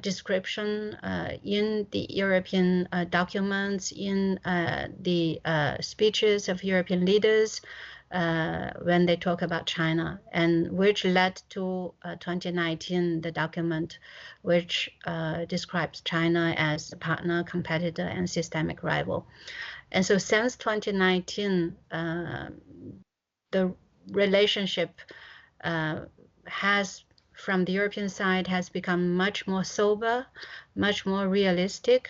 description in the European documents, in the speeches of European leaders when they talk about China, and which led to 2019, the document which describes China as a partner, competitor, and systemic rival. And so since 2019, the relationship has, from the European side, has become much more sober, much more realistic.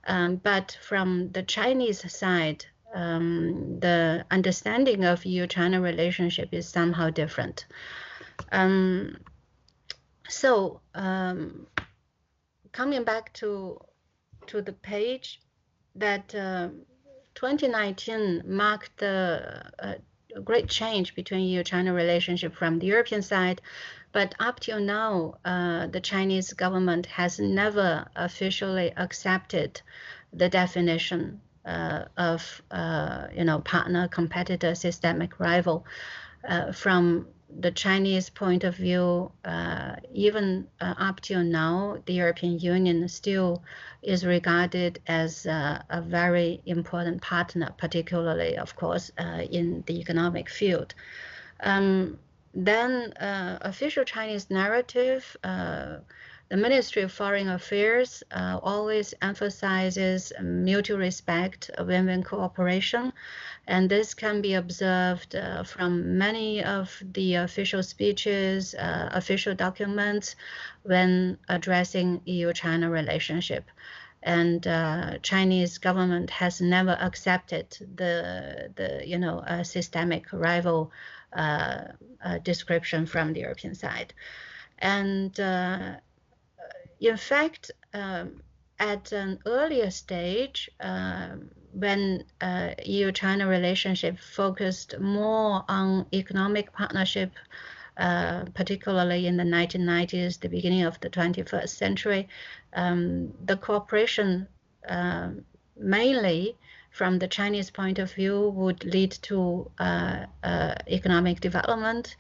But from the Chinese side, the understanding of EU-China relationship is somehow different. Coming back to the page, that 2019 marked a great change between EU-China relationship from the European side. But up till now, the Chinese government has never officially accepted the definition of partner, competitor, systemic rival from the Chinese point of view, even up till now, the European Union still is regarded as a very important partner, particularly, of course, in the economic field. Then official Chinese narrative, the Ministry of Foreign Affairs always emphasizes mutual respect, win-win cooperation, and this can be observed from many of the official speeches, official documents when addressing EU-China relationship. And Chinese government has never accepted the systemic rival description from the European side. And in fact, at an earlier stage, when EU-China relationship focused more on economic partnership, particularly in the 1990s, the beginning of the 21st century, the cooperation mainly from the Chinese point of view would lead to economic development,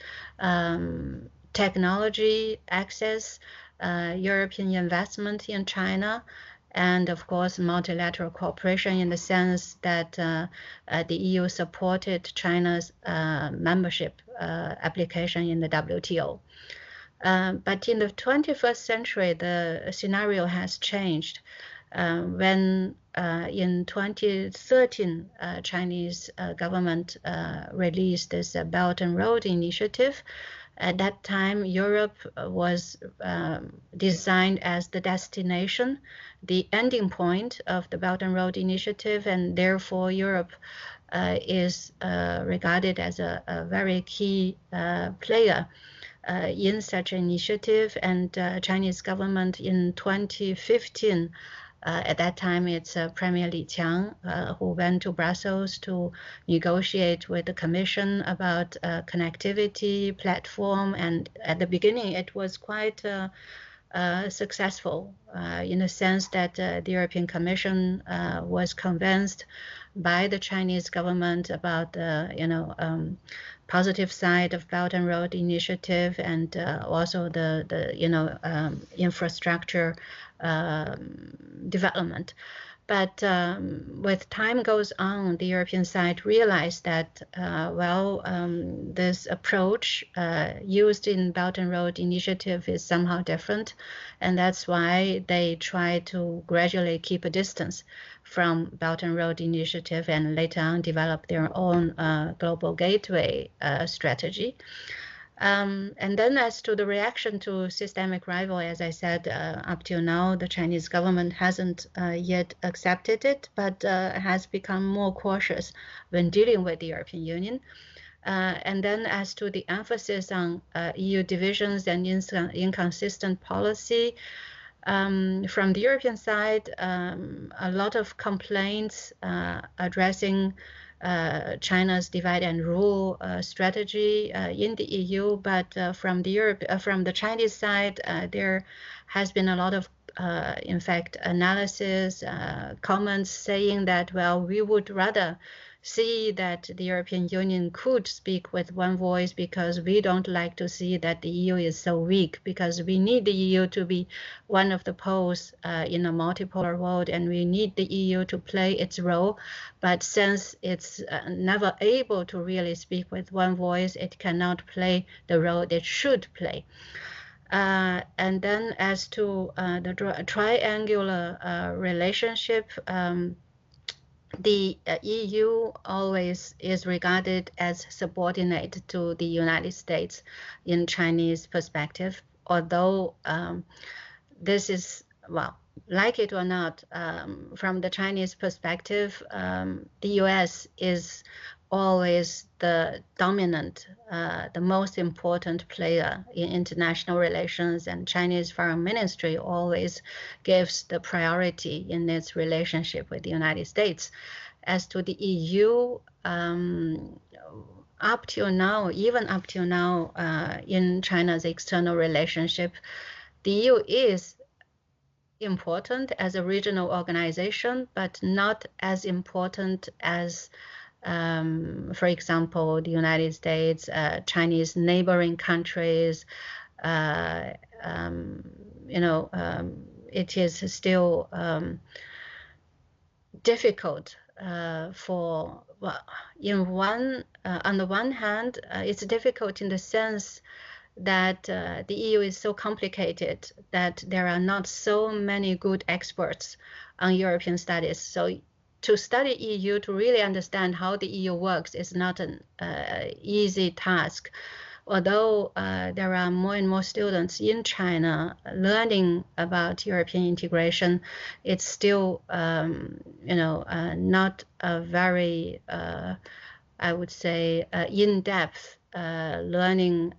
technology access, European investment in China, and of course multilateral cooperation in the sense that the EU supported China's membership application in the WTO. But in the 21st century, the scenario has changed. When in 2013, Chinese government released this Belt and Road Initiative. At that time, Europe was designed as the destination, the ending point of the Belt and Road Initiative, and therefore Europe is regarded as a very key player in such an initiative. And Chinese government in 2015, at that time, it's Premier Li Qiang who went to Brussels to negotiate with the Commission about connectivity platform. And at the beginning, it was quite successful in the sense that the European Commission was convinced by the Chinese government about the positive side of Belt and Road Initiative, and also the infrastructure development. But with time goes on, the European side realized that, this approach used in Belt and Road Initiative is somehow different. And that's why they try to gradually keep a distance from Belt and Road Initiative and later on develop their own global gateway strategy. And then as to the reaction to systemic rival, as I said, up till now, the Chinese government hasn't yet accepted it, but has become more cautious when dealing with the European Union. And then as to the emphasis on EU divisions and inconsistent policy, from the European side, a lot of complaints addressing China's divide and rule strategy in the EU, but from the Chinese side, there has been a lot of, in fact, analysis, comments saying that, we would rather see that the European Union could speak with one voice, because we don't like to see that the EU is so weak, because we need the EU to be one of the poles in a multipolar world, and we need the EU to play its role. But since it's never able to really speak with one voice, it cannot play the role it should play. And then as to the triangular relationship, the EU always is regarded as subordinate to the United States in Chinese perspective, although this is, like it or not, from the Chinese perspective, the US is always the dominant, the most important player in international relations, and Chinese Foreign Ministry always gives the priority in its relationship with the United States. As to the EU, up till now, in China's external relationship, the EU is important as a regional organization, but not as important as For example, the United States, Chinese neighboring countries, it is still difficult on the one hand, it's difficult in the sense that the EU is so complicated that there are not so many good experts on European studies. So to study EU, to really understand how the EU works is not an easy task. Although there are more and more students in China learning about European integration, it's still, not a very, I would say, in-depth learning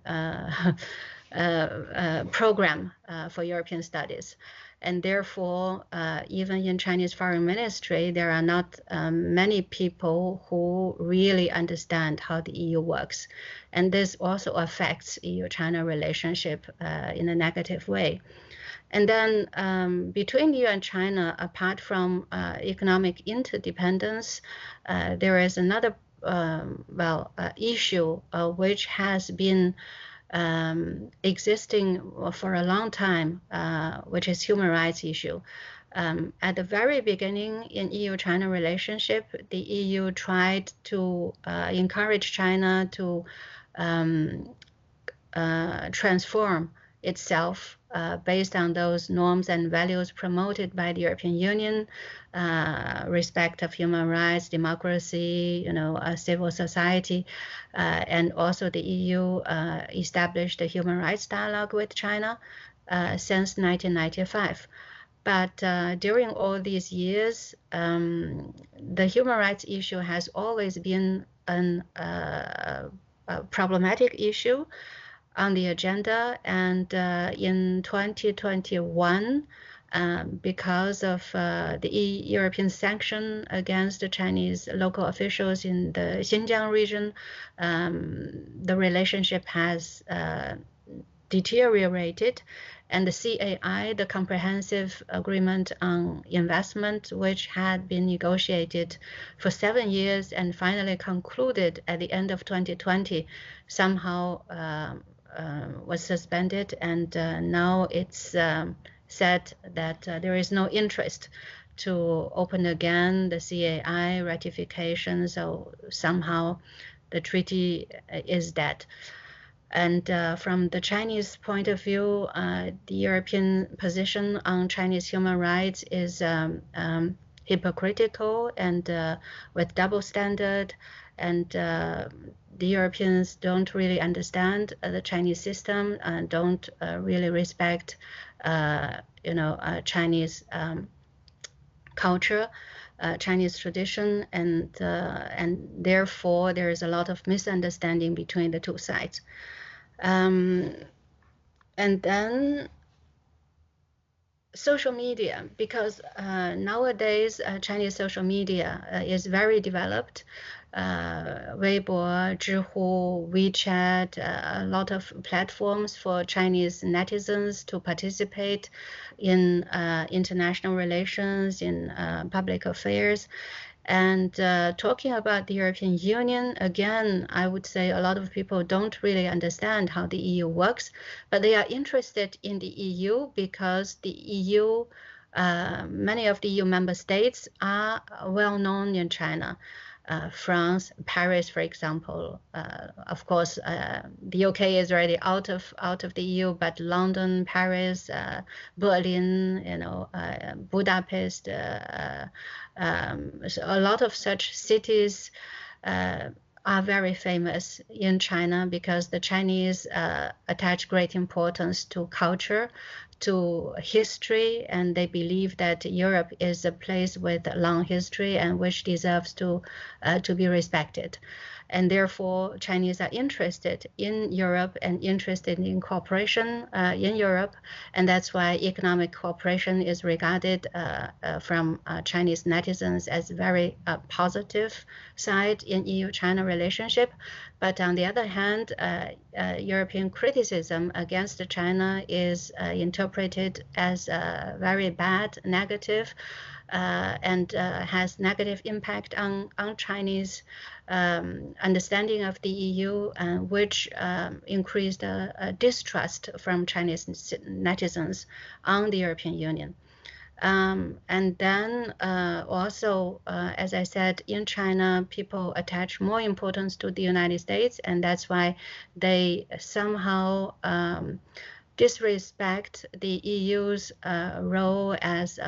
program for European studies. And therefore, even in Chinese Foreign Ministry, there are not many people who really understand how the EU works. And this also affects EU-China relationship in a negative way. And then between EU and China, apart from economic interdependence, there is another issue which has been existing for a long time, which is human rights issue. At the very beginning in EU-China relationship, the EU tried to encourage China to transform itself based on those norms and values promoted by the European Union, respect of human rights, democracy, civil society, and also the EU established a human rights dialogue with China since 1995. But during all these years, the human rights issue has always been a problematic issue on the agenda, and in 2021, because of the European sanction against the Chinese local officials in the Xinjiang region, the relationship has deteriorated, and the CAI, the Comprehensive Agreement on Investment, which had been negotiated for 7 years and finally concluded at the end of 2020, somehow was suspended, and now it's said that there is no interest to open again the CAI ratification, so somehow the treaty is dead. And from the Chinese point of view, the European position on Chinese human rights is hypocritical and with double standard, and the Europeans don't really understand the Chinese system and don't really respect, Chinese culture, Chinese tradition, and therefore there is a lot of misunderstanding between the two sides. And then social media, because nowadays Chinese social media is very developed. Weibo, Zhihu, WeChat, a lot of platforms for Chinese netizens to participate in international relations, in public affairs. And talking about the European Union, again, I would say a lot of people don't really understand how the EU works, but they are interested in the EU because the EU, many of the EU member states are well known in China. France, Paris, for example. Of course, the UK is already out of the EU, but London, Paris, Berlin, Budapest, so a lot of such cities are very famous in China because the Chinese attach great importance to culture, to history, and they believe that Europe is a place with a long history and which deserves to be respected. And therefore, Chinese are interested in Europe and interested in cooperation in Europe, and that's why economic cooperation is regarded from Chinese netizens as very positive side in EU-China relationship. But on the other hand, European criticism against China is interpreted as very bad, negative, and has negative impact on Chinese understanding of the EU, which increased distrust from Chinese netizens on the European Union. And then also, as I said, in China, people attach more importance to the United States, and that's why they somehow disrespect the EU's role as,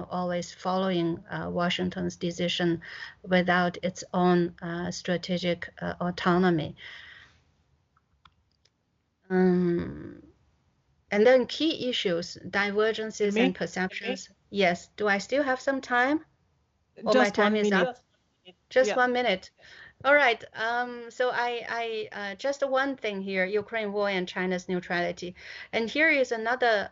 always following Washington's decision without its own strategic autonomy. And then key issues, divergences and perceptions. Yes. Do I still have some time? Or my time is up? Just 1 minute. All right. So I just one thing here: Ukraine war and China's neutrality. And here is another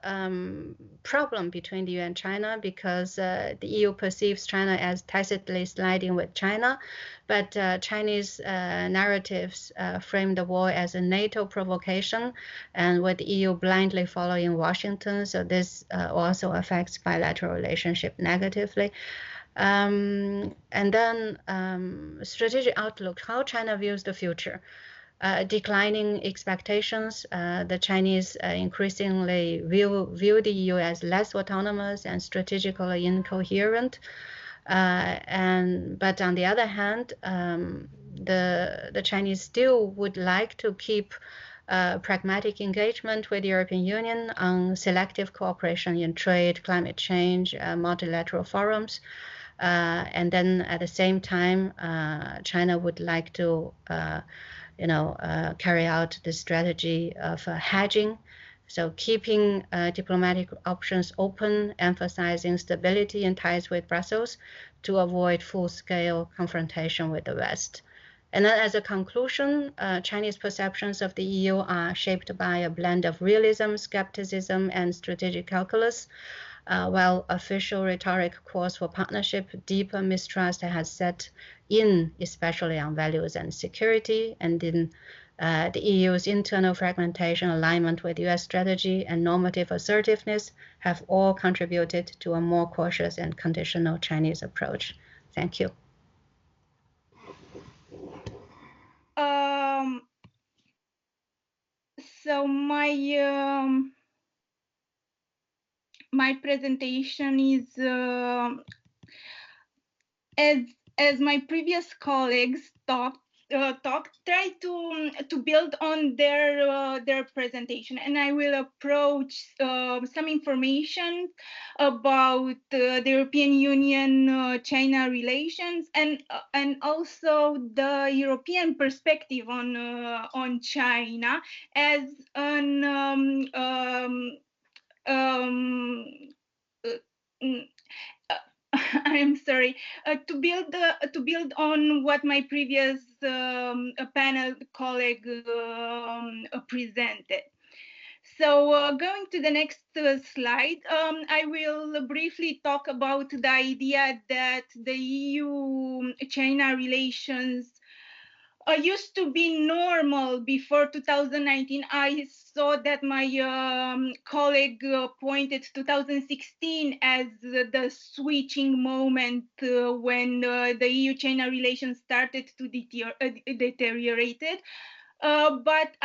problem between the EU and China, because the EU perceives China as tacitly siding with China, but Chinese narratives frame the war as a NATO provocation, and with the EU blindly following Washington. So this also affects bilateral relationship negatively. And then strategic outlook, how China views the future. Declining expectations. The Chinese increasingly view the EU as less autonomous and strategically incoherent. But on the other hand, the Chinese still would like to keep pragmatic engagement with the European Union on selective cooperation in trade, climate change, multilateral forums. And then at the same time, China would like to, carry out the strategy of hedging. So keeping diplomatic options open, emphasizing stability in ties with Brussels to avoid full-scale confrontation with the West. And then as a conclusion, Chinese perceptions of the EU are shaped by a blend of realism, skepticism, and strategic calculus. While official rhetoric calls for partnership, deeper mistrust has set in, especially on values and security, and in the EU's internal fragmentation, alignment with US strategy, and normative assertiveness have all contributed to a more cautious and conditional Chinese approach. Thank you. So my presentation is as my previous colleagues talked, try to build on their presentation, and I will approach some information about the European Union China relations, and also the European perspective on China as an I'm sorry, to build on what my previous panel colleague presented. So going to the next slide, I will briefly talk about the idea that the EU-China relations used to be normal before 2019. I saw that my colleague pointed 2016 as the switching moment when the EU-China relations started to deteriorate. But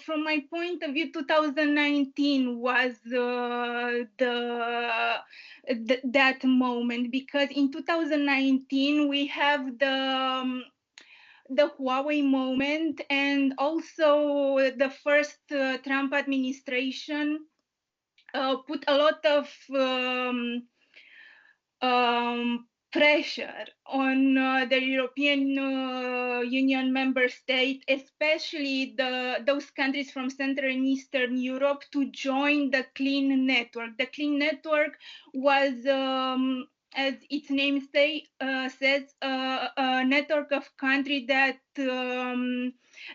from my point of view, 2019 was that moment, because in 2019 we have the Huawei moment, and also the first Trump administration put a lot of pressure on the European Union member states, especially those countries from Central and Eastern Europe, to join the CLEAN network. The CLEAN network was as its name says, a network of countries that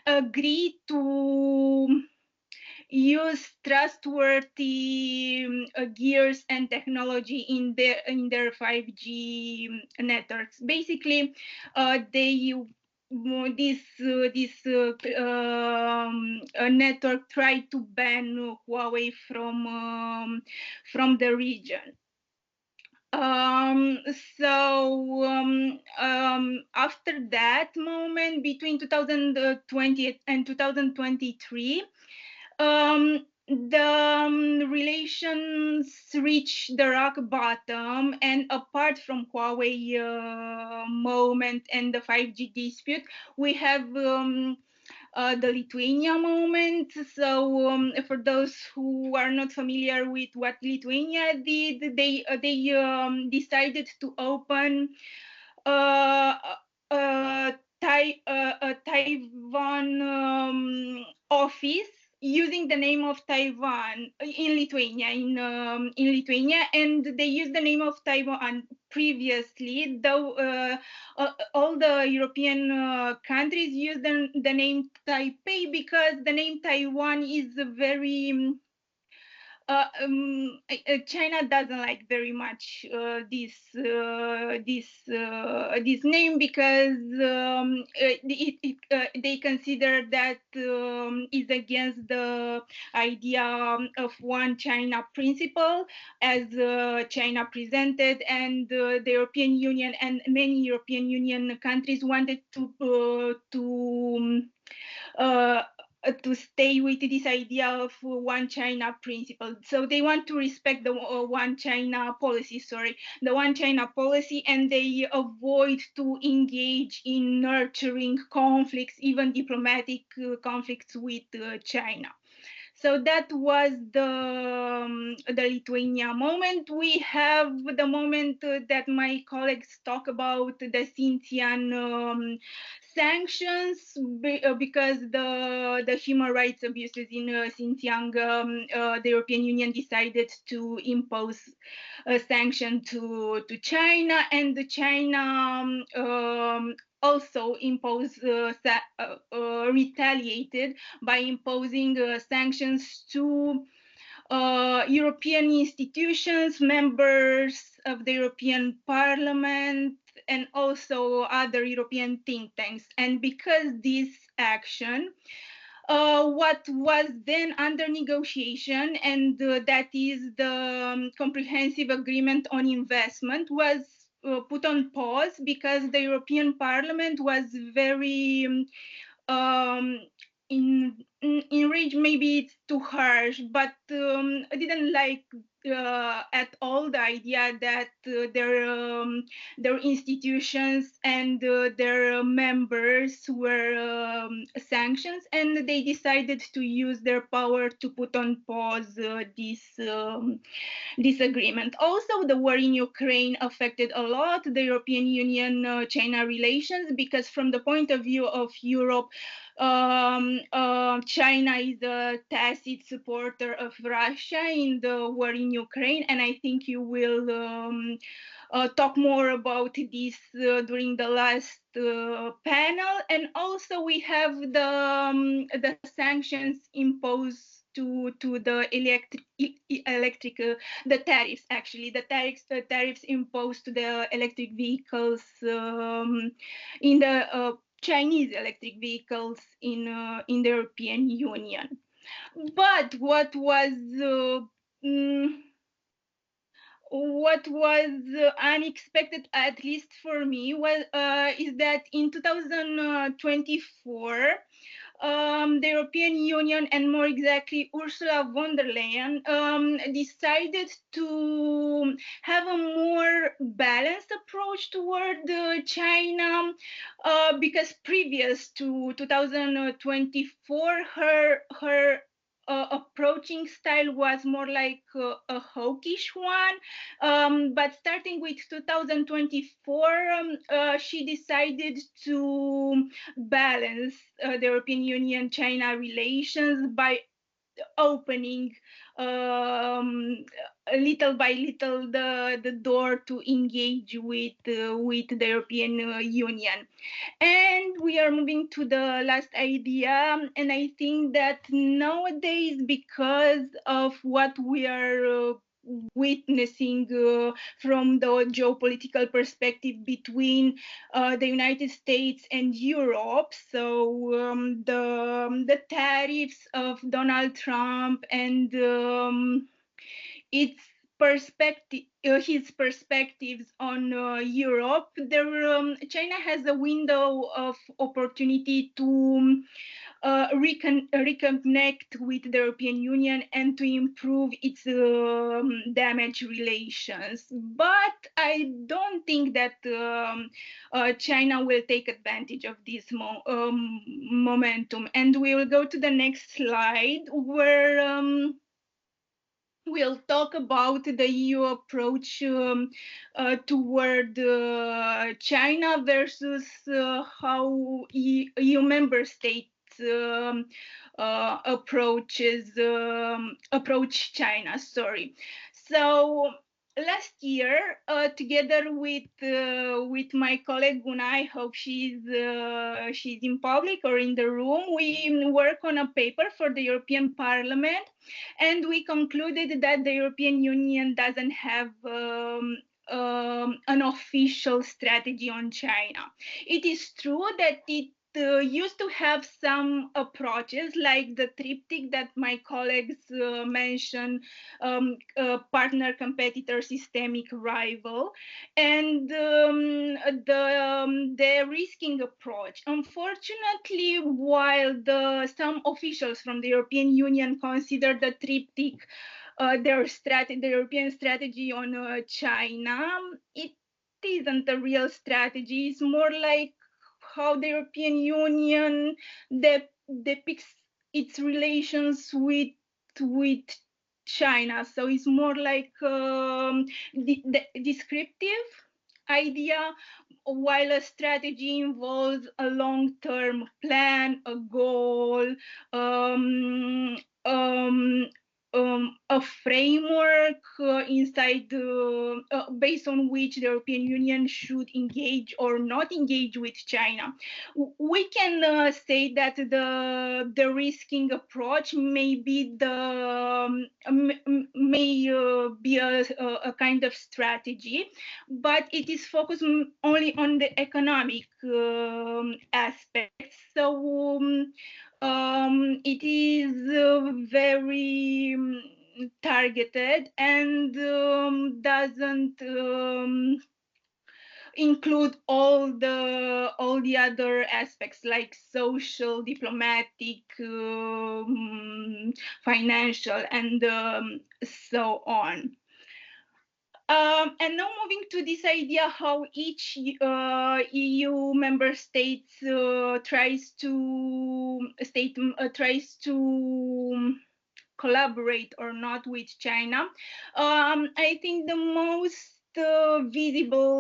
agree to use trustworthy gears and technology in their 5G networks. Basically, this network tried to ban Huawei from the region. Um, so after that moment, between 2020 and 2023, the relations reached the rock bottom, and apart from Huawei moment and the 5G dispute, we have the Lithuania moment. So for those who are not familiar with what Lithuania did, they decided to open uh, a Taiwan office using the name of Taiwan in Lithuania, in Lithuania, and they used the name of Taiwan previously, though all the European countries use the name Taipei, because the name Taiwan is very China doesn't like very much this name, because they consider that is against the idea of one China principle as China presented, and the European Union and many European Union countries wanted to stay with this idea of one China principle. So they want to respect the one China policy, the one China policy, and they avoid to engage in nurturing conflicts, even diplomatic conflicts with China. So that was the Lithuania moment. We have the moment that my colleagues talk about, the Xinjiang sanctions, because the human rights abuses in Xinjiang, the European Union decided to impose a sanction to China, and China also imposed retaliated by imposing sanctions to European institutions, members of the European Parliament, and also other European think tanks. And because this action, what was then under negotiation, and that is the comprehensive agreement on investment, was put on pause because the European Parliament was very enraged, maybe it's too harsh, but I didn't like at all the idea that their institutions and their members were sanctions, and they decided to use their power to put on pause this agreement. Also, the war in Ukraine affected a lot the European Union-China relations, because from the point of view of Europe, China is a tacit supporter of Russia in the war in Ukraine, and I think you will talk more about this during the last panel. And also we have the sanctions imposed to the the tariffs, actually, the tariffs imposed to the electric vehicles in the Chinese electric vehicles in the European Union. But what was unexpected, at least for me, was is that in 2024, the European Union, and more exactly Ursula von der Leyen, decided to have a more balanced approach toward China, because previous to 2024, her approaching style was more like a hawkish one, but starting with 2024, she decided to balance the European Union-China relations by opening little by little the door to engage with the European Union. And we are moving to the last idea, and I think that nowadays, because of what we are witnessing from the geopolitical perspective between the United States and Europe. So the tariffs of Donald Trump, and it's perspective, his perspectives on Europe, China has a window of opportunity to reconnect with the European Union and to improve its damaged relations. But I don't think that China will take advantage of this momentum. And we will go to the next slide where we'll talk about the EU approach toward China versus how EU member states approach China. Sorry. So last year, together with my colleague Guna, I hope she's in public or in the room, we work on a paper for the European Parliament, and we concluded that the European Union doesn't have an official strategy on China. It is true that it used to have some approaches like the triptych that my colleagues mentioned, partner, competitor, systemic, rival, and the risking approach. Unfortunately, while some officials from the European Union consider the triptych the European strategy on China, it isn't a real strategy. It's more like how the European Union depicts its relations with China. So it's more like the descriptive idea, while a strategy involves a long-term plan, a goal, a framework based on which the European Union should engage or not engage with China. We can say that the risking approach may be a kind of strategy, but it is focused only on the economic aspects. So it is very targeted and doesn't include all the other aspects like social, diplomatic, financial, and so on. And now moving to this idea how each EU member states tries to collaborate or not with China. I think the most visible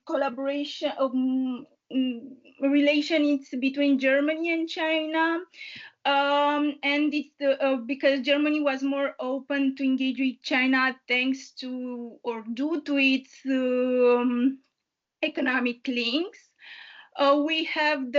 collaboration relation is between Germany and China. And it's because Germany was more open to engage with China thanks to or due to its economic links. We have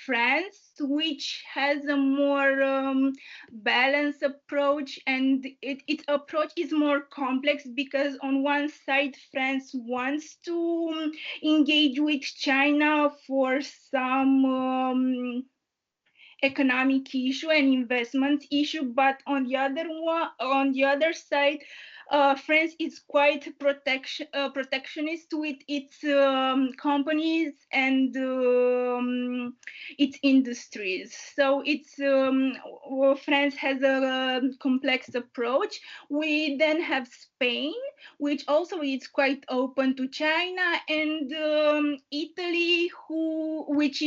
France, which has a more balanced approach, and its approach is more complex because on one side, France wants to engage with China for some economic issue and investment issue, but on the other side, France is quite protectionist with its companies and its industries. So France has a complex approach. We then have Spain, which also is quite open to China, and Italy, which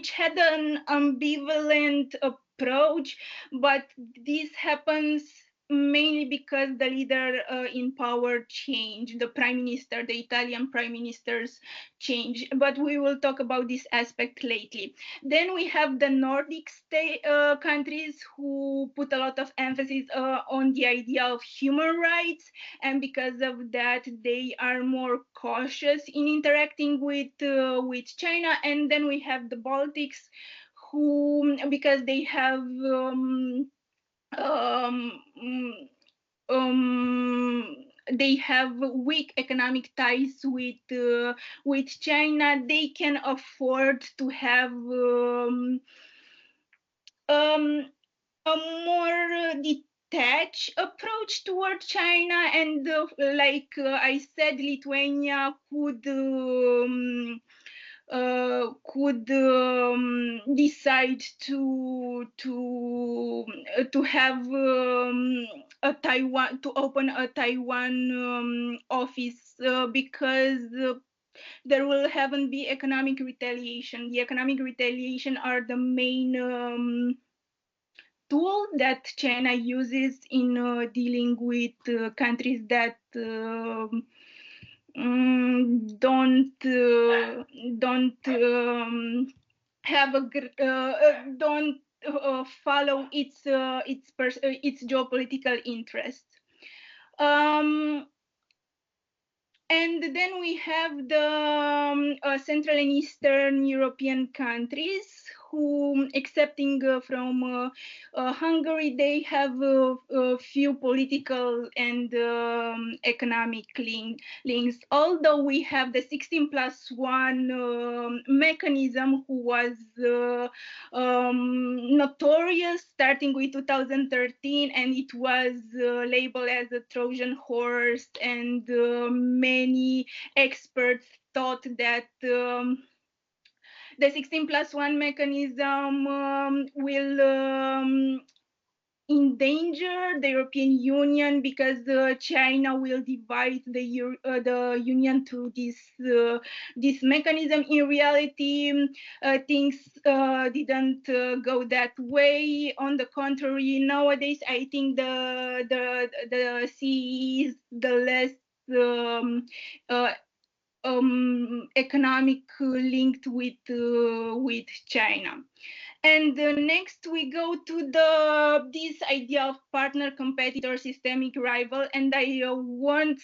had an ambivalent approach, but this happens mainly because the leader in power changed, the Italian prime minister's change, but we will talk about this aspect lately. Then we have the Nordic countries who put a lot of emphasis on the idea of human rights, and because of that, they are more cautious in interacting with China. And then we have the Baltics, who, because they have they have weak economic ties with China, they can afford to have more detached approach toward China, and like I said, Lithuania could decide to have a Taiwan, to open a Taiwan office, because there will haven't be economic retaliation. The economic retaliation are the main tool that China uses in dealing with countries that don't have a don't follow its geopolitical interests. And then we have the Central and Eastern European countries who, excepting from Hungary, they have a few political and economic links. Although we have the 16+1 mechanism, who was notorious starting with 2013, and it was labeled as a Trojan horse, and many experts thought that the 16+1 mechanism will endanger the European Union, because China will divide the Union through this mechanism. In reality, things didn't go that way. On the contrary, nowadays I think the CE is the less economic linked with China. And next we go to this idea of partner, competitor, systemic rival, and I won't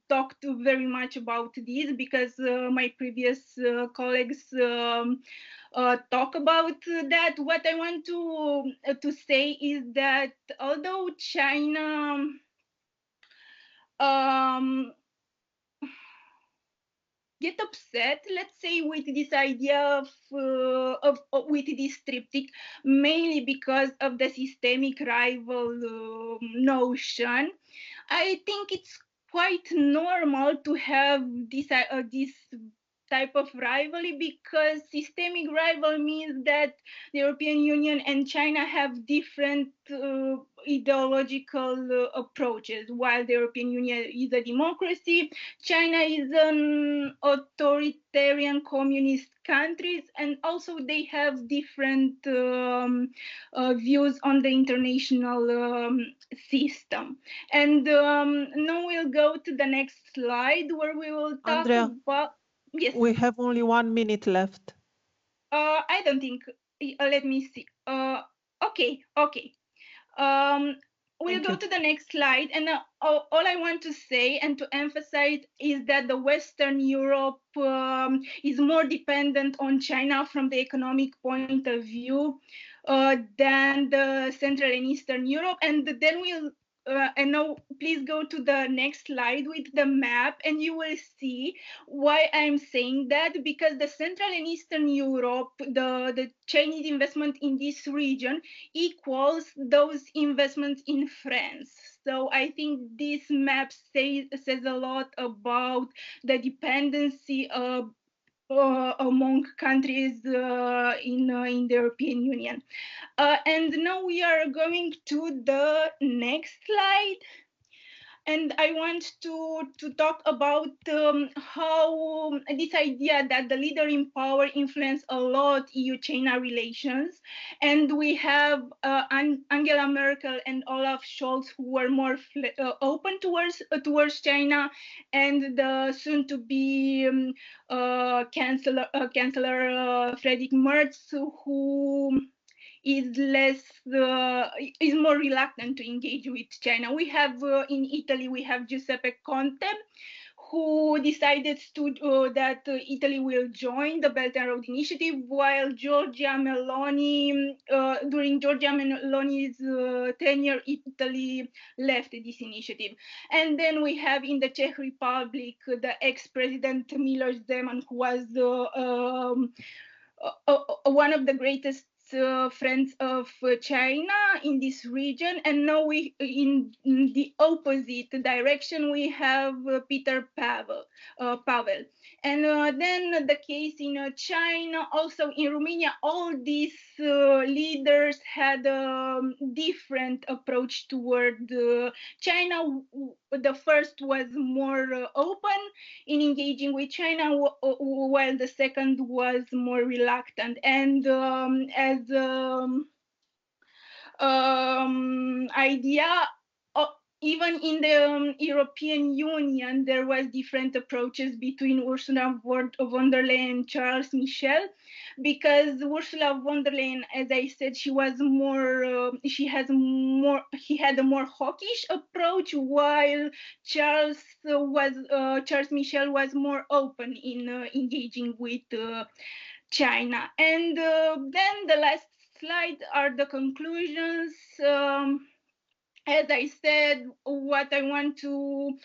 talk very much about this, because my previous colleagues talk about that. What I want to say is that although China get upset, let's say, with this idea of with this triptych, mainly because of the systemic rival notion, I think it's quite normal to have this type of rivalry, because systemic rival means that the European Union and China have different ideological approaches. While the European Union is a democracy, China is an authoritarian communist countries, and also they have different views on the international system. And now we'll go to the next slide, where we will talk Andrea, about. Yes. we have only 1 minute left. I don't think. Let me see. Okay. We'll go to the next slide, and all I want to say and to emphasize is that the Western Europe is more dependent on China from the economic point of view than the Central and Eastern Europe. And then we'll and now please go to the next slide with the map, and you will see why I'm saying that, because the Central and Eastern Europe, the Chinese investment in this region equals those investments in France. So I think this map says a lot about the dependency among countries in the European Union. And now we are going to the next slide. And I want to talk about how this idea that the leader in power influence a lot EU-China relations. And we have Angela Merkel and Olaf Scholz, who were more open towards China, and the soon-to-be Chancellor Friedrich Merz, who is more reluctant to engage with China. We have in Italy, we have Giuseppe Conte, who decided that Italy will join the Belt and Road Initiative, while Giorgia Meloni, during Giorgia Meloni's tenure, Italy left this initiative. And then we have in the Czech Republic the ex-president Miloš Zeman, who was one of the greatest friends of China in this region, and now we in the opposite direction we have Peter Pavel. And then the case in China, also in Romania, all these leaders had a different approach toward China. The first was more open in engaging with China, while the second was more reluctant. And as idea, even in the European Union, there was different approaches between Ursula von der Leyen and Charles Michel, because Ursula von der Leyen, as I said, he had a more hawkish approach, while Charles Michel was more open in engaging with China. And then the last slide are the conclusions. As I said, what I want to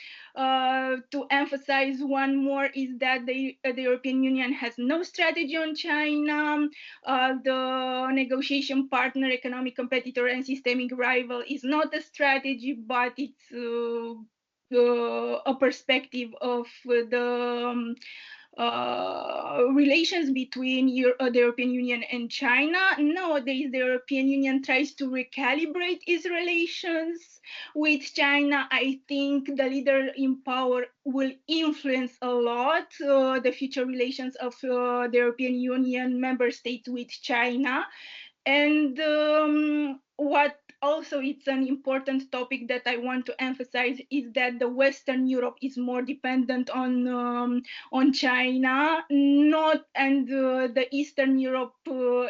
emphasize one more is that the European Union has no strategy on China. The negotiation partner, economic competitor, and systemic rival is not a strategy, but it's a perspective of the relations between the European Union and China. Nowadays, the European Union tries to recalibrate its relations with China. I think the leader in power will influence a lot the future relations of the European Union member states with China. And what also it's an important topic that I want to emphasize is that the Western Europe is more dependent on China, the Eastern Europe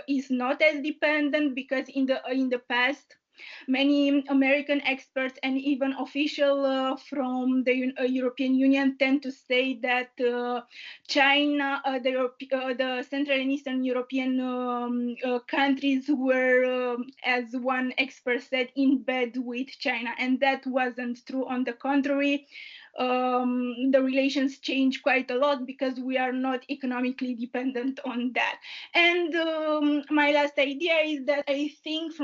is not as dependent, because in the past, many American experts and even officials from the European Union tend to say that China, the Central and Eastern European countries were, as one expert said, in bed with China, and that wasn't true. On the contrary, the relations change quite a lot because we are not economically dependent on that. And my last idea is that I think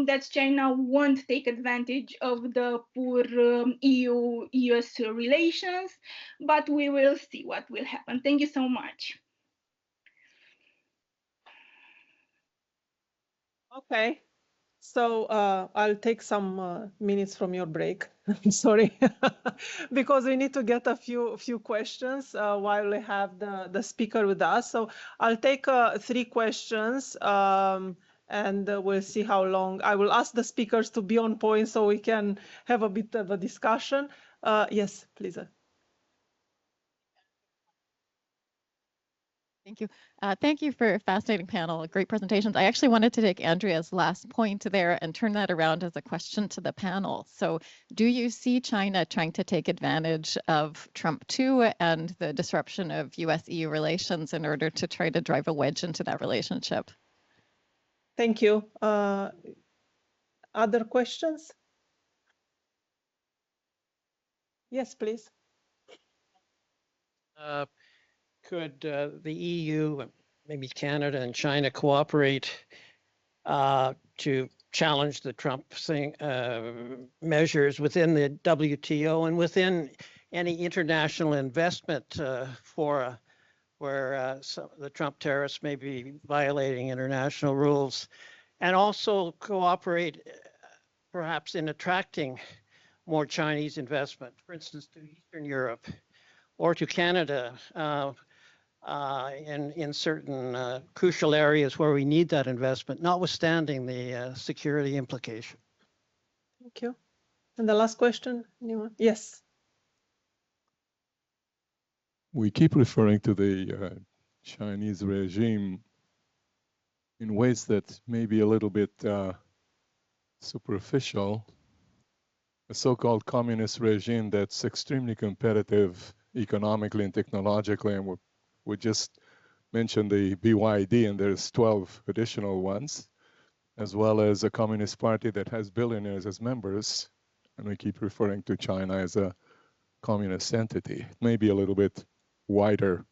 that China won't take advantage of the poor EU-US relations, but we will see what will happen. Thank you so much. Okay. So I'll take some minutes from your break. Sorry, because we need to get a few questions while we have the speaker with us. So I'll take 3 questions and we'll see how long. I will ask the speakers to be on point so we can have a bit of a discussion. Yes, please. Thank you. Thank you for a fascinating panel, great presentations. I actually wanted to take Andrea's last point there and turn that around as a question to the panel. So do you see China trying to take advantage of Trump 2 and the disruption of US-EU relations in order to try to drive a wedge into that relationship? Thank you. Other questions? Yes, please. Could the EU, maybe Canada and China, cooperate to challenge the Trump measures within the WTO and within any international investment where the Trump tariffs may be violating international rules, and also cooperate perhaps in attracting more Chinese investment, for instance, to Eastern Europe or to Canada, in certain crucial areas where we need that investment, notwithstanding the security implication. Thank you. And the last question, anyone? Yes. We keep referring to the Chinese regime in ways that may be a little bit superficial. A so-called communist regime that's extremely competitive economically and technologically, and we just mentioned the BYD, and there's 12 additional ones, as well as a communist party that has billionaires as members, and we keep referring to China as a communist entity. It may be a little bit wider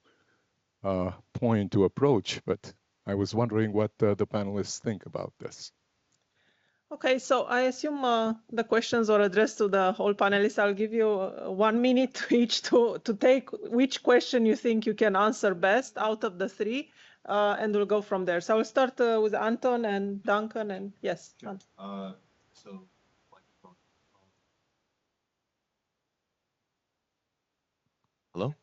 point to approach, but I was wondering what the panelists think about this. Okay, so I assume the questions are addressed to the whole panelists. I'll give you 1 minute each to take which question you think you can answer best out of the three, and we'll go from there. So I'll start with Anton and Duncan, and yes. Sure. Hello?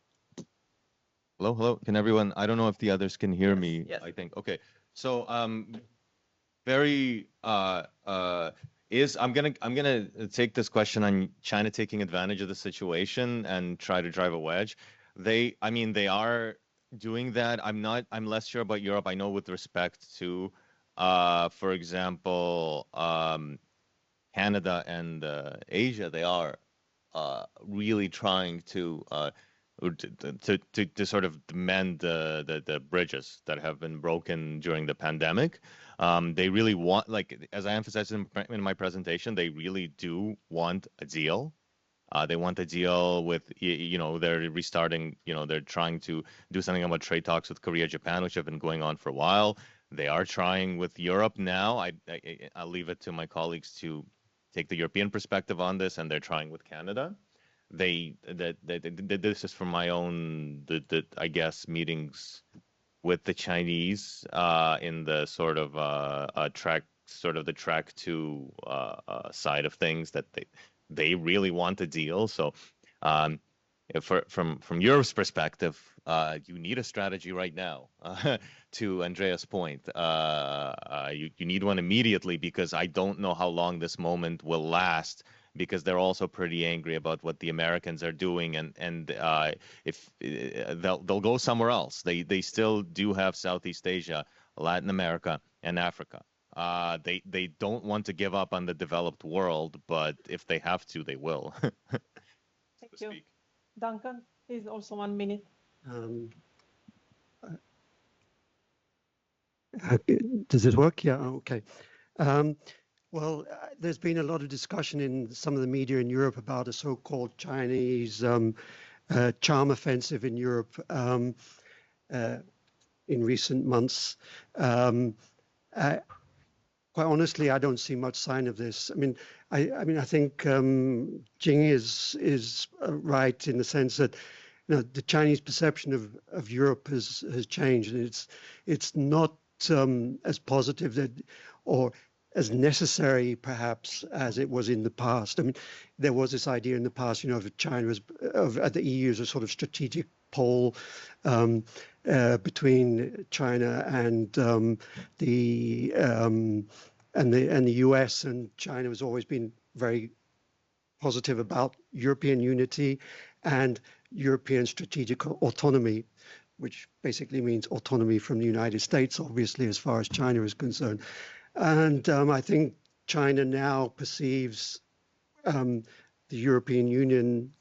Hello, hello. Can everyone, I don't know if the others can hear me. Yes. I think. Okay. So very I'm gonna take this question on China taking advantage of the situation and try to drive a wedge. They are doing that. I'm less sure about Europe. I know with respect to for example Canada and Asia, they are really trying to sort of mend the bridges that have been broken during the pandemic. They really want, like, as I emphasized in my presentation, they really do want a deal. They want a deal with, they're restarting, they're trying to do something about trade talks with Korea, Japan, which have been going on for a while. They are trying with Europe now. I'll leave it to my colleagues to take the European perspective on this, and they're trying with Canada. This is from my own, I guess, meetings with the Chinese in the sort of the track two side of things, that they really want a deal. So from Europe's perspective, you need a strategy right now. To Andrea's point, you need one immediately, because I don't know how long this moment will last, because they're also pretty angry about what the Americans are doing, and if they'll go somewhere else. They still do have Southeast Asia, Latin America, and Africa. They don't want to give up on the developed world, but if they have to, they will. Thank you. Duncan, please, also 1 minute. Does it work? Yeah, okay. Well, there's been a lot of discussion in some of the media in Europe about a so-called Chinese charm offensive in Europe in recent months. Quite honestly, I don't see much sign of this. I think Jing is right in the sense that the Chinese perception of Europe has changed, and it's not as positive or as necessary, perhaps, as it was in the past. There was this idea in the past, of China of the EU as a sort of strategic pole between China and the US, and China has always been very positive about European unity and European strategic autonomy, which basically means autonomy from the United States, obviously, as far as China is concerned. And I think China now perceives the European Union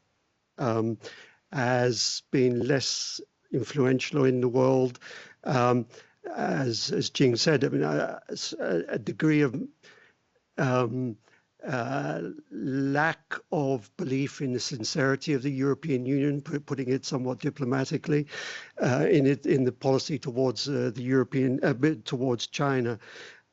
as being less influential in the world. As Jing said, a degree of lack of belief in the sincerity of the European Union, putting it somewhat diplomatically, in the policy towards towards China.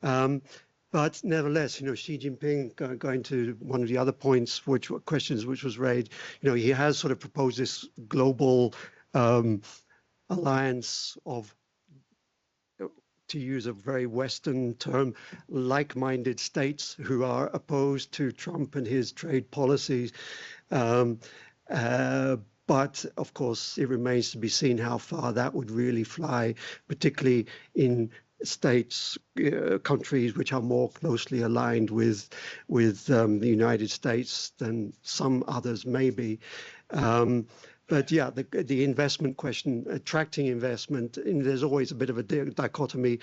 But nevertheless, Xi Jinping, going to one of the other points, questions which was raised, he has sort of proposed this global alliance of, to use a very Western term, like-minded states who are opposed to Trump and his trade policies. But of course, it remains to be seen how far that would really fly, particularly in states, countries which are more closely aligned with the United States than some others may be. But yeah, the investment question, attracting investment, and there's always a bit of a dichotomy.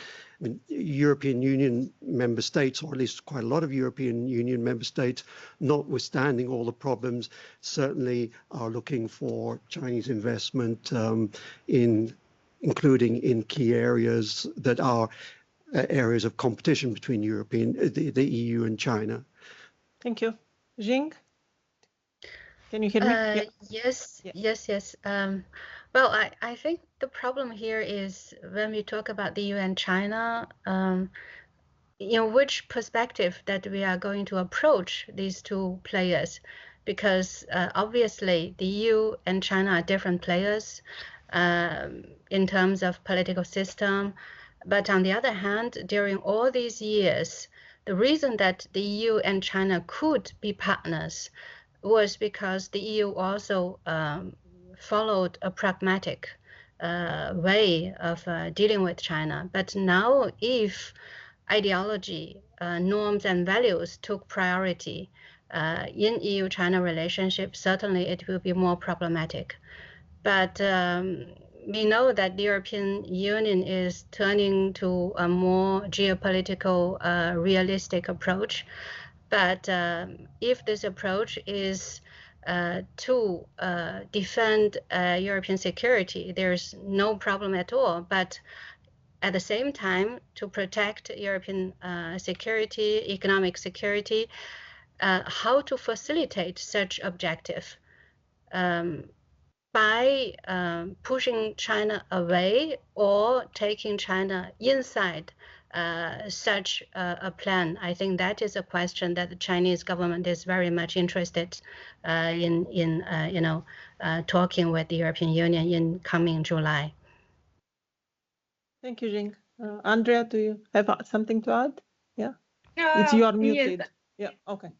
European Union member states, or at least quite a lot of European Union member states, notwithstanding all the problems, certainly are looking for Chinese investment, including in key areas that are areas of competition between the EU and China. Thank you. Jing? Can you hear me? Yes. Well, Well, I think the problem here is when we talk about the EU and China, which perspective that we are going to approach these two players, because obviously the EU and China are different players in terms of political system. But on the other hand, during all these years, the reason that the EU and China could be partners was because the EU also followed a pragmatic way of dealing with China. But now, if ideology, norms, and values took priority in EU-China relationship, certainly it will be more problematic. But we know that the European Union is turning to a more geopolitical, realistic approach. But if this approach is to defend European security, there's no problem at all. But at the same time, to protect European security, economic security, how to facilitate such objective by pushing China away or taking China inside such a plan. I think that is a question that the Chinese government is very much interested in talking with the European Union in coming July. Thank you, Jing. Andrea, do you have something to add? Yeah, you are muted. Yes. Yeah, okay.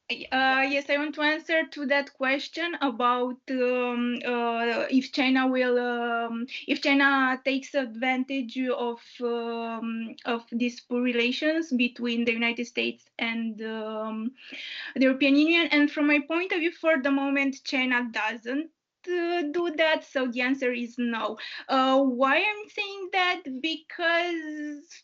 Yes, I want to answer to that question about if China takes advantage of these poor relations between the United States and the European Union. And from my point of view, for the moment, China doesn't do that. So the answer is no. Why I'm saying that? Because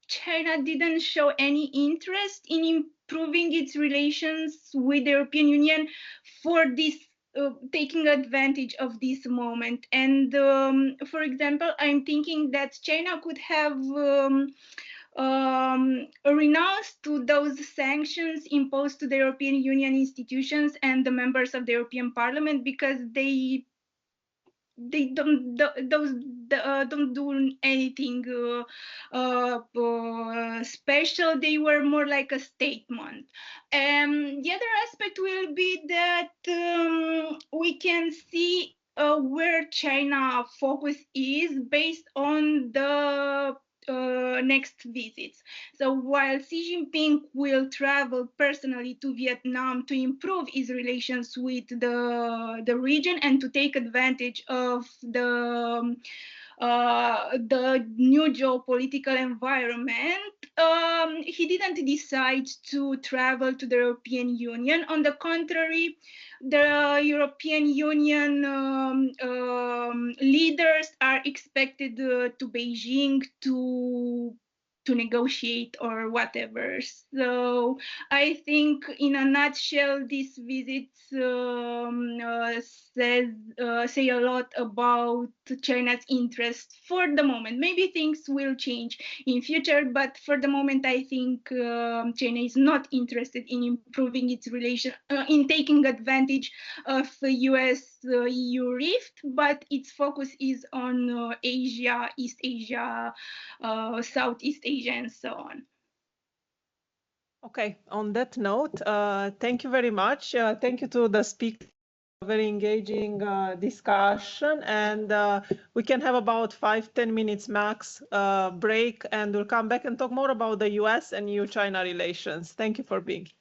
China didn't show any interest in improving its relations with the European Union for this, taking advantage of this moment. And for example, I'm thinking that China could have renounced to those sanctions imposed to the European Union institutions and the members of the European Parliament, because they don't do anything special. They were more like a statement. The other aspect will be that we can see where China focus is based on the next visits. So while Xi Jinping will travel personally to Vietnam to improve his relations with the region and to take advantage of the new geopolitical environment, he didn't decide to travel to the European Union. On the contrary, the European Union leaders are expected to Beijing to negotiate or whatever. So I think in a nutshell, these visits say a lot about China's interest for the moment. Maybe things will change in future, but for the moment, I think China is not interested in improving its relation, in taking advantage of the US-EU rift, but its focus is on Asia, East Asia, Southeast Asia, and so on. Okay, on that note, thank you very much. Thank you to the speaker. Very engaging discussion, and we can have about 5-10 minutes max break, and we'll come back and talk more about the US and EU-China relations. Thank you for being here.